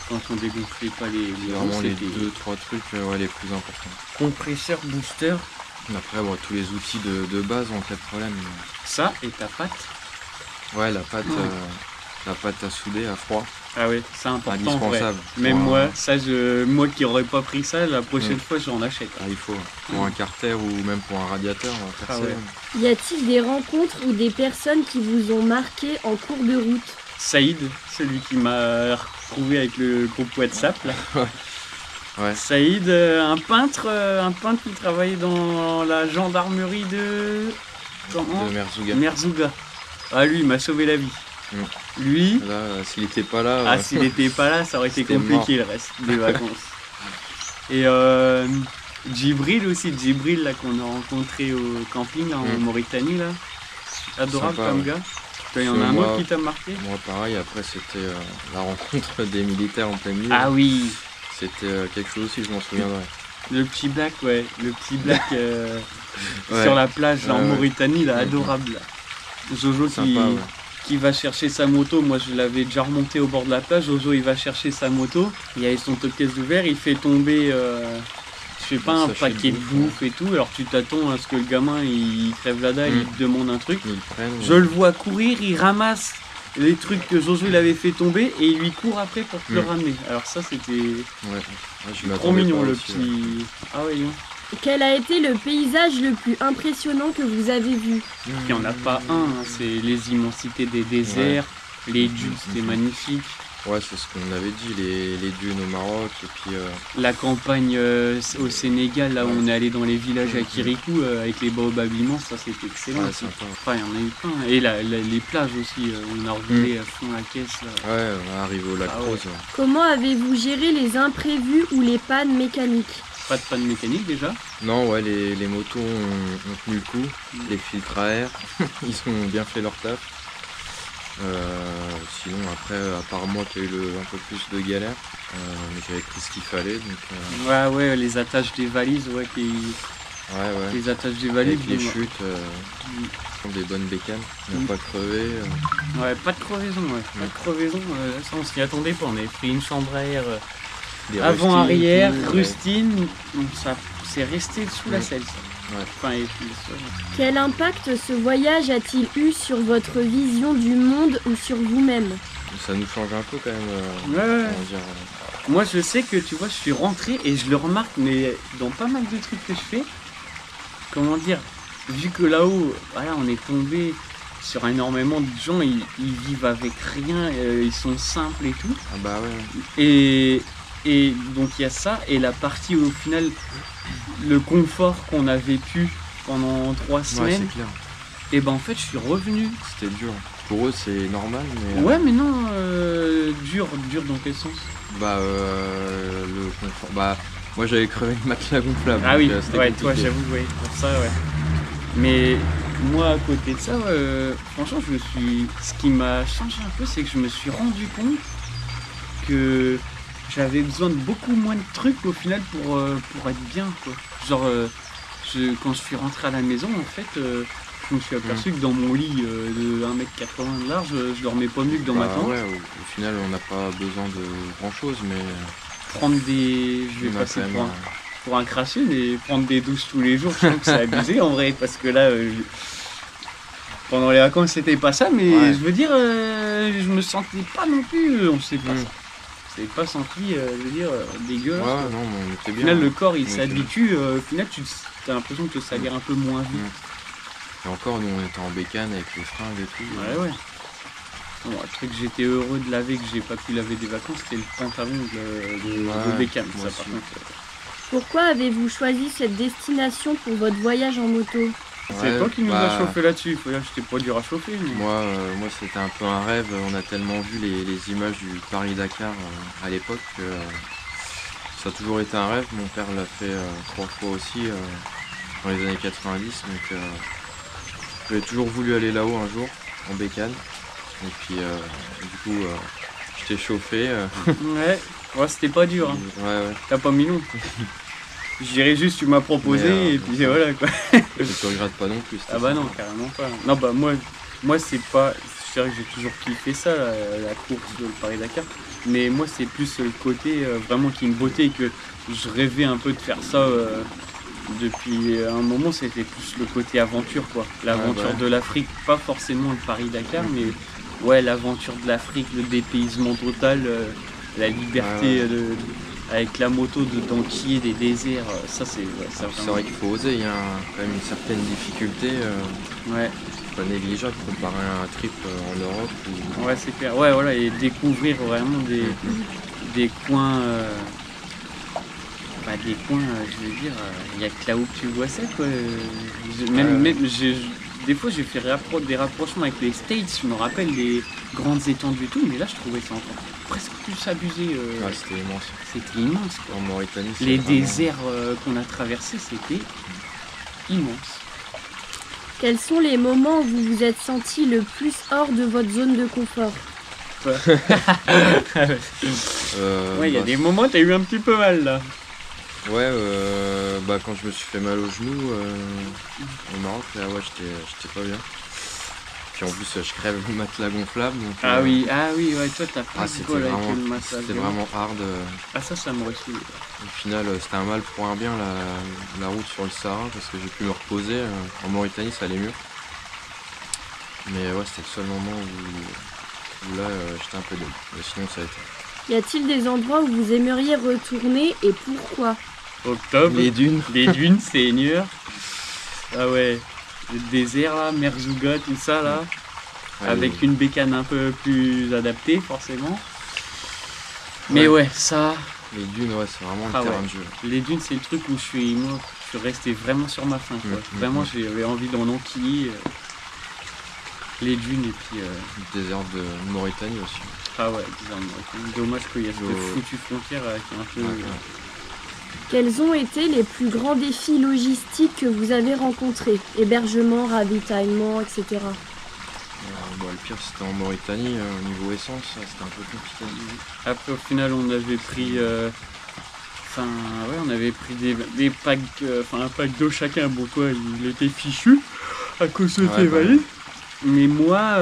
Quand on dégonflait pas les vraiment les 2-3 trucs les plus importants. Compresseur, booster. Après, tous les outils de base en cas de problème. Ça et ta pâte. Ouais, la pâte à souder à froid. Ah oui, c'est important. Indispensable. Même moi qui aurais pas pris ça, la prochaine fois j'en achète. Ah, il faut. Pour un carter ou même pour un radiateur. Y a-t-il des rencontres ou des personnes qui vous ont marqué en cours de route? Saïd, celui qui m'a retrouvé avec le groupe WhatsApp là. Ouais. Saïd, un peintre qui travaillait dans la gendarmerie de Merzouga. Ah, lui, il m'a sauvé la vie. Lui, là, s'il n'était pas là, s'il n'était pas là, ça aurait été compliqué le reste des vacances. Et Djibril aussi, Djibril là qu'on a rencontré au camping là, en Mauritanie là. Adorable sympa, comme gars. Il y en a un autre qui t'a marqué? Moi pareil, après c'était la rencontre des militaires en pleine nuit. Ah oui. C'était quelque chose aussi, je m'en souviendrai. Le petit black, ouais, le petit black sur la plage là, en Mauritanie, là, adorable là. Jojo qui va chercher sa moto, moi je l'avais déjà remonté au bord de la plage, Jojo il va chercher sa moto, il avait son top-caisse ouvert, il fait tomber, je sais pas, un paquet de bouffe et tout, alors tu t'attends à ce que le gamin il crève la dalle, il te demande un truc, je le vois courir, il ramasse les trucs que Jojo il avait fait tomber et il lui court après pour te le ramener, alors ça c'était trop mignon le petit... Ah ouais, non. Quel a été le paysage le plus impressionnant que vous avez vu? Il n'y en a pas un, hein. C'est les immensités des déserts, les dunes, c'était magnifique. Ouais, c'est ce qu'on avait dit, les dunes au Maroc et puis... La campagne au Sénégal, là où on est allé dans les villages à Kirikou avec les baobabs immenses, ça c'était excellent. Ouais, enfin, il y en a eu plein. Et les plages aussi, on a roulé à fond la caisse. Là. Ouais, on est arrivé au lac Rose. Ouais. Comment avez-vous géré les imprévus ou les pannes mécaniques? Pas de panne mécanique déjà? Non, ouais, les motos ont tenu le coup, les filtres à air, ils ont bien fait leur taf. Sinon après, à part moi qui ai eu un peu plus de galère, j'avais pris ce qu'il fallait. Donc, ouais, les attaches des valises, les attaches des valises. Avec les chutes, des bonnes bécanes, on n'a pas crevé. Ouais, pas de crevaison, pas de crevaison, ça on s'y attendait pas, on avait pris une chambre à air avant-arrière, rustine, donc ça c'est resté sous la selle ça. Ouais. Enfin, quel impact ce voyage a-t-il eu sur votre vision du monde ou sur vous-même? Ça nous change un peu quand même. Moi je sais que tu vois, je suis rentré et je le remarque, mais dans pas mal de trucs que je fais, comment dire, vu que là-haut, voilà, on est tombé sur énormément de gens, ils vivent avec rien, ils sont simples et tout. Ah bah ouais. Et donc il y a ça, et la partie au final, le confort qu'on a vécu pendant 3 semaines, ouais, c'est clair. Et ben en fait je suis revenu. C'était dur. Pour eux c'est normal, mais... Ouais mais non, dur dans quel sens? Bah le confort, bah moi j'avais crevé le matelas gonflable. Ah oui, ouais, toi j'avoue, oui, pour ça ouais. Mais moi à côté de ça, franchement ce qui m'a changé un peu, c'est que je me suis rendu compte que j'avais besoin de beaucoup moins de trucs au final pour être bien, quoi. Genre quand je suis rentré à la maison en fait, je me suis aperçu que dans mon lit de 1m80 de large, je dormais pas mieux que dans ma tente. Ouais, au final on n'a pas besoin de grand chose, mais... Prendre des... Je vais passer pour un crasseux, mais prendre des douches tous les jours, je trouve que c'est abusé en vrai, parce que là, pendant les vacances c'était pas ça, mais je veux dire, je me sentais pas non plus, on sait pas ça. C'est pas senti, je veux dire, dégueulasse. Ouais, non, mais on était bien. Au final, le corps il s'habitue, au final tu as l'impression que ça guère un peu moins vite. Et encore, nous on était en bécane avec les fringues et tout. Ouais. Bon, le truc que j'étais heureux de laver, que j'ai pas pu laver des vacances, c'était le pantalon de bécane. Ça, par contre. Pourquoi avez-vous choisi cette destination pour votre voyage en moto? C'est toi qui nous as chauffé là-dessus, j'étais pas dur à chauffer. Mais... Moi c'était un peu un rêve, on a tellement vu les images du Paris-Dakar à l'époque que ça a toujours été un rêve. Mon père l'a fait 3 fois aussi dans les années 90, donc j'avais toujours voulu aller là-haut un jour, en bécane. Et puis du coup j'étais chauffé. Ouais, c'était pas dur. Hein. Ouais. T'as pas mis long. Je dirais juste tu m'as proposé et puis voilà quoi. Je te regrette pas non plus. Ah bah non, carrément pas. Non bah moi c'est pas... Je dirais que j'ai toujours kiffé ça, la course de Paris-Dakar. Mais moi c'est plus le côté vraiment qui me bottait et que je rêvais un peu de faire ça depuis un moment. C'était plus le côté aventure quoi. L'aventure de l'Afrique, pas forcément le Paris-Dakar, mais ouais l'aventure de l'Afrique, le dépaysement total, la liberté avec la moto d'enquiller des déserts, ça c'est... c'est vrai qu'il faut oser, il y a quand même une certaine difficulté. Pas négligeable comparé à un trip en Europe. Ouais c'est clair, ouais voilà, et découvrir vraiment des coins... je veux dire, il y a que là où tu vois ça quoi. des fois j'ai fait des rapprochements avec les States, je me rappelle les grandes étendues et tout, mais là je trouvais ça encore presque plus abusé. Ouais, c'était immense. C'était immense quoi. En Mauritanie, les vraiment... déserts qu'on a traversés, c'était immense. Quels sont les moments où vous vous êtes senti le plus hors de votre zone de confort? Ouais, il y a des moments où t'as eu un petit peu mal là. Ouais, quand je me suis fait mal au genou au Maroc, là, ouais, j'étais pas bien. Puis en plus, je crève le matelas gonflable. Donc, oui, ouais, toi t'as pas de bol avec le matelas. C'était vraiment hard. Ça m'aurait saoulé. Au final, c'était un mal pour un bien la route sur le Sahara parce que j'ai pu me reposer. En Mauritanie, ça allait mieux. Mais ouais, c'était le seul moment où là, j'étais un peu dégoûté. Mais sinon, ça a été. Y a-t-il des endroits où vous aimeriez retourner et pourquoi? Octobre. Les dunes. Les dunes, Seigneur. Ah ouais. Le désert là, Merzouga, tout ça là. Ouais, avec une bécane un peu plus adaptée forcément. Mais ouais, ça. Les dunes, ouais, c'est vraiment le terrain de jeu. Les dunes, c'est le truc où je suis resté vraiment sur ma faim. Vraiment, j'avais envie d'en enquiller. Les dunes et puis... Le désert de Mauritanie aussi. Ah ouais, le désert de Mauritanie. Dommage qu'il y a cette foutue frontière qui est un peu... Quels ont été les plus grands défis logistiques que vous avez rencontrés? Hébergement, ravitaillement, etc. Le pire c'était en Mauritanie, au niveau essence, c'était un peu compliqué. Après au final on avait pris... on avait pris des packs, un pack d'eau chacun. Bon toi il était fichu à cause de tes valises. Mais moi,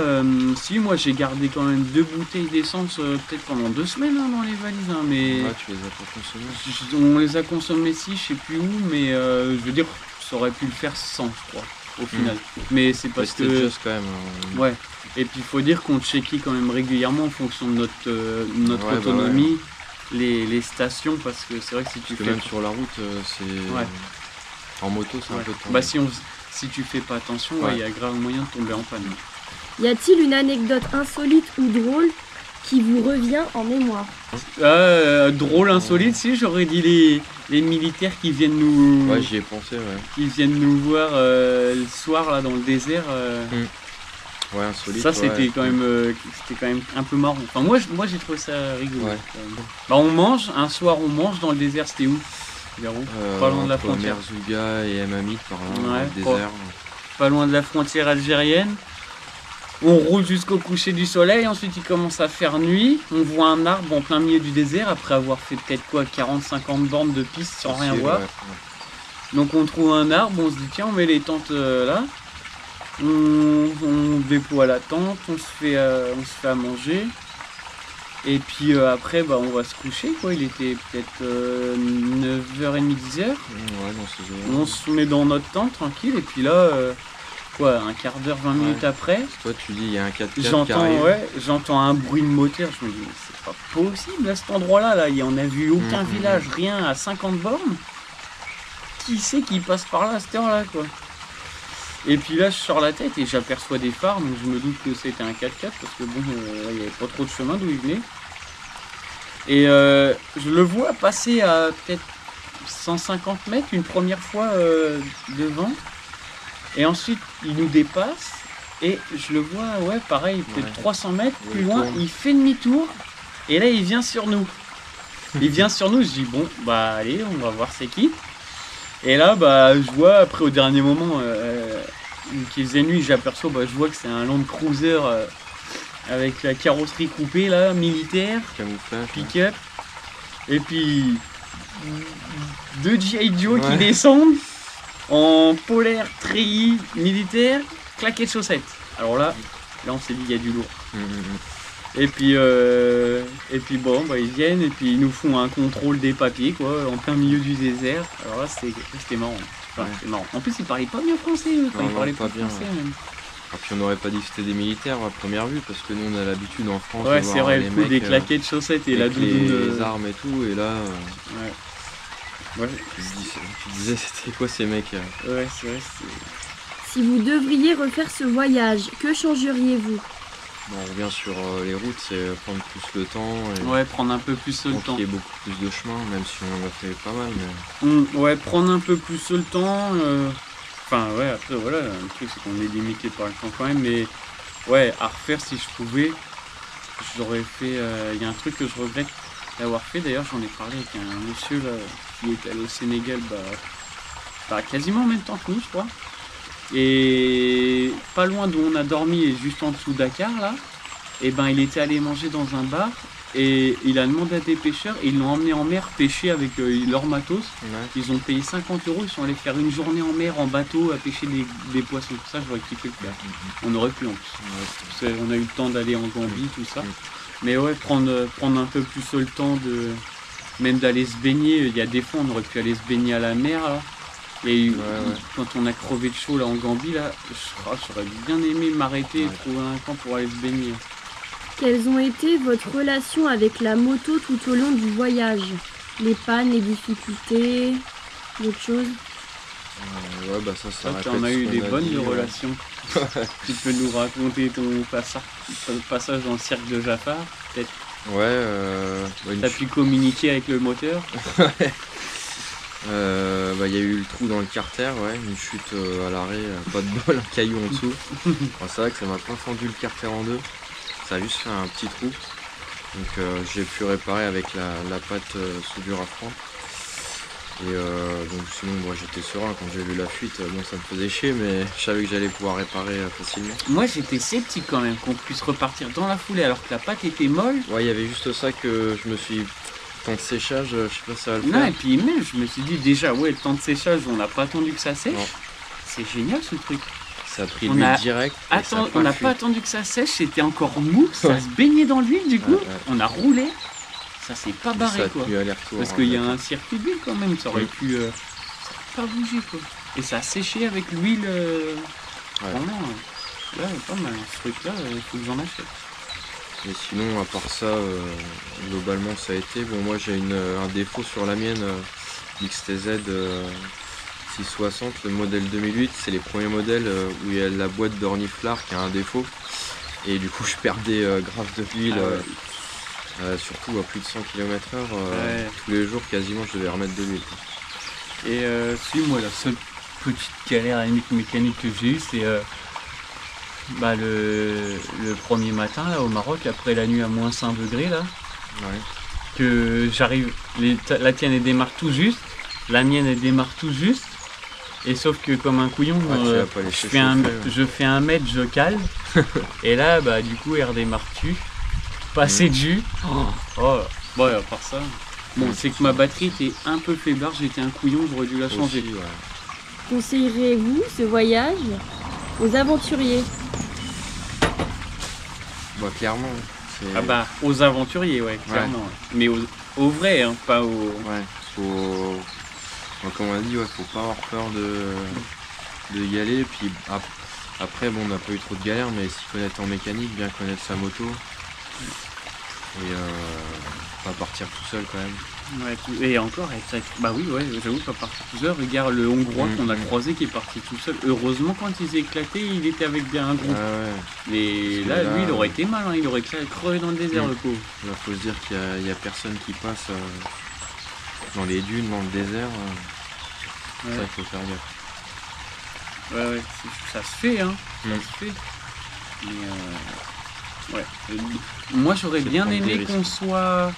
moi j'ai gardé quand même 2 bouteilles d'essence peut-être pendant 2 semaines dans les valises. Mais ouais, tu les as pas consommées? On les a consommées je sais plus où, mais je veux dire, ça aurait pu le faire sans, je crois, au final. Mais c'est parce que... juste quand même. Ouais, et puis il faut dire qu'on checkait quand même régulièrement en fonction de notre autonomie, les stations, parce que c'est vrai que si tu fais... Même sur la route, c'est... Ouais. En moto, c'est un peu tendu. Si tu fais pas attention, il y a grave moyen de tomber en panne. Y a-t-il une anecdote insolite ou drôle qui vous revient en mémoire? Drôle, insolite, si j'aurais dit les militaires qui viennent nous... Ouais, j'y ai pensé, ouais. Qui viennent nous voir le soir là dans le désert. Ouais, insolite. Ça c'était quand même un peu marrant. Enfin moi j'ai trouvé ça rigolo. Ouais. On mange, un soir on mange dans le désert, c'était où? Pas loin de la frontière. Merzouga et Hammamet, par là, dans le désert. Pas loin de la frontière algérienne. On roule jusqu'au coucher du soleil, ensuite il commence à faire nuit. On voit un arbre en plein milieu du désert après avoir fait peut-être 40-50 bornes de piste sans rien voir. Ouais. Donc on trouve un arbre, on se dit tiens on met les tentes là. On déploie la tente, on se fait à manger. Et puis après on va se coucher quoi, il était peut-être 9h30, 10h. Ouais, on se met dans notre tente tranquille et puis là un quart d'heure, 20 minutes après. Toi tu dis il y a un 4x4 qui arrive. J'entends un bruit de moteur, je me dis mais c'est pas possible à cet endroit là, on a vu aucun village, rien à 50 bornes. Qui c'est qui passe par là à cette heure là quoi? Et puis là je sors la tête et j'aperçois des phares, donc je me doute que c'était un 4x4 parce que bon, il n'y avait pas trop de chemin d'où il venait. Et je le vois passer à peut-être 150 mètres une première fois devant. Et ensuite il nous dépasse et je le vois, pareil, peut-être 300 mètres plus loin, il fait demi-tour et là il vient sur nous. Il vient sur nous, je dis bon, allez, on va voir c'est qui. Et là, je vois, après au dernier moment, qu'il faisait nuit, j'aperçois, je vois que c'est un Land Cruiser avec la carrosserie coupée, là, militaire, pick-up. Et puis, 2 G.I. Joe qui descendent en polaire treillis militaire, claquettes de chaussettes. Alors là on s'est dit, il y a du lourd. Et puis ils viennent et puis ils nous font un contrôle des papiers quoi, en plein milieu du désert. Alors là c'était marrant. C'était marrant. En plus ils parlaient pas bien français, ils parlaient pas bien français même. Et puis on n'aurait pas dit que c'était des militaires à première vue parce que nous on a l'habitude en France de voir c'est vrai, le coup des claquettes de chaussettes et la doudoune, les armes et tout et là tu disais c'était quoi ces mecs Ouais c'est vrai. Si vous devriez refaire ce voyage, que changeriez-vous? On revient sur les routes, c'est prendre plus le temps. Et prendre un peu plus le temps. Il y a beaucoup plus de chemin, même si on en a fait pas mal. Mais... prendre un peu plus le temps, Enfin ouais, après voilà, le truc c'est qu'on est limité par le temps quand même, mais ouais, à refaire si je pouvais, j'aurais fait... Il y a un truc que je regrette d'avoir fait, d'ailleurs j'en ai parlé avec un monsieur là, qui est allé au Sénégal quasiment en même temps que nous je crois. Et pas loin d'où on a dormi et juste en dessous Dakar là, et ben il était allé manger dans un bar et il a demandé à des pêcheurs et ils l'ont emmené en mer pêcher avec leur matos. Ouais. Ils ont payé 50 €, ils sont allés faire une journée en mer en bateau à pêcher des poissons. Ça j'aurais kiffé le faire. On aurait pu en plus. Ouais. On a eu le temps d'aller en Gambie, tout ça. Mais ouais, prendre un peu plus le temps même d'aller se baigner. Il y a des fois on aurait pu aller se baigner à la mer là. Et quand on a crevé de chaud là en Gambie, là, j'aurais bien aimé m'arrêter et trouver un camp pour aller se baigner. Quelles ont été votre relation avec la moto tout au long du voyage? Les pannes, les difficultés, d'autres choses? Ouais, bah ça tu en as eu des bonnes relations. Tu peux nous raconter ton passage dans le cirque de Jafar, peut-être? Ouais. T'as pu communiquer avec le moteur? Il y a eu le trou dans le carter, une chute à l'arrêt, pas de bol, un caillou en dessous. Bon, c'est vrai que ça m'a pas fendu le carter en deux, ça a juste fait un petit trou. Donc j'ai pu réparer avec la pâte soudure à franc. Et donc sinon moi j'étais serein quand j'ai vu la fuite, bon ça me faisait chier mais je savais que j'allais pouvoir réparer facilement. Moi j'étais sceptique quand même qu'on puisse repartir dans la foulée alors que la pâte était molle. Ouais, il y avait juste ça que je me suis... Temps de séchage, je sais pas si ça va le faire. Non, et puis même, je me suis dit déjà, ouais, le temps de séchage, on n'a pas attendu que ça sèche. C'est génial ce truc. Ça a pris l'huile direct. On n'a pas attendu que ça sèche, c'était encore mou, ça se baignait dans l'huile du coup. On a roulé, ça s'est pas barré quoi. Parce qu'il y a un circuit d'huile quand même, ça aurait pu pas bouger quoi. Et ça a séché avec l'huile. Vraiment, là, pas mal. Ce truc là, il faut que j'en achète. Et sinon, à part ça, globalement ça a été. Bon, moi j'ai un défaut sur la mienne, XTZ 660, le modèle 2008. C'est les premiers modèles où il y a la boîte d'orniflard qui a un défaut. Et du coup, je perdais grave de l'huile, surtout à plus de 100 km/h. Tous les jours, quasiment, je devais remettre de l'huile. Et moi, la seule petite galère à la limite mécanique que j'ai eue, c'est. Le premier matin là au Maroc, après la nuit à moins 5 degrés là, que j'arrive, la tienne elle démarre tout juste, la mienne elle démarre tout juste, et sauf que comme un couillon, je fais 1 mètre, je cale, et là du coup elle redémarre dessus, passer de jus, bon à part ça, c'est que ma batterie était un peu faiblarde, j'étais un couillon, j'aurais dû la changer. Conseillerez-vous ce voyage aux aventuriers? Clairement. Aux aventuriers, clairement. Mais au vrai, hein, pas au... Comme on a dit, faut pas avoir peur de y aller. Puis après, on n'a pas eu trop de galères, mais s'y connaître en mécanique, bien connaître sa moto. Et pas partir tout seul quand même. Et encore, j'avoue, pas partir tout seul. Regarde le Hongrois qu'on a croisé qui est parti tout seul. Heureusement, quand ils éclataient, il était avec un groupe. Mais là, lui, il aurait été mal, il aurait crevé dans le désert, le pauvre. Il faut se dire qu'il y a personne qui passe dans les dunes, dans le désert. Ça, il faut faire gaffe. Ça se fait, hein. Ça se fait. Mais moi, j'aurais bien aimé qu'on soit...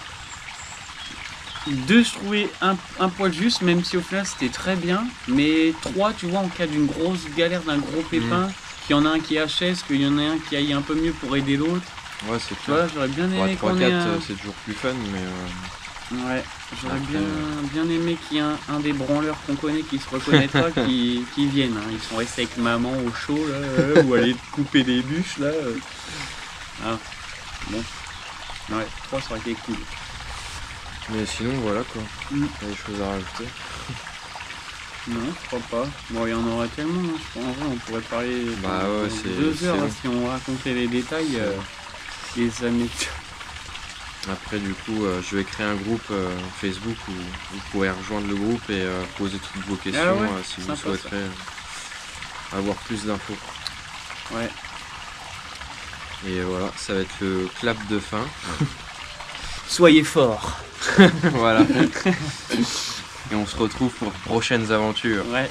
2, je trouvais un poil juste, même si au final c'était très bien. Mais 3, tu vois, en cas d'une grosse galère, d'un gros pépin, qu'il y en a un qui HS, qu'il y en a un qui aille un peu mieux pour aider l'autre. Ouais, c'est clair. J'aurais bien aimé qu'on ait 3-4, c'est toujours plus fun, mais... j'aurais bien aimé qu'il y ait un des branleurs qu'on connaît qui se reconnaîtra, qui viennent. Ils sont restés avec maman au chaud, là, ou aller couper des bûches, là. Bon. 3, ça aurait été cool. Mais sinon, voilà quoi. Il y a des choses à rajouter. Non, je crois pas. Bon, il y en aura tellement, hein. Je crois, en vrai, on pourrait parler 2 heures si on racontait les détails, les anecdotes. Après, du coup, je vais créer un groupe Facebook où vous pourrez rejoindre le groupe et poser toutes vos questions si vous souhaiterez avoir plus d'infos. Ouais. Et voilà, ça va être le clap de fin. Soyez forts. Voilà. Et on se retrouve pour de prochaines aventures. Ouais.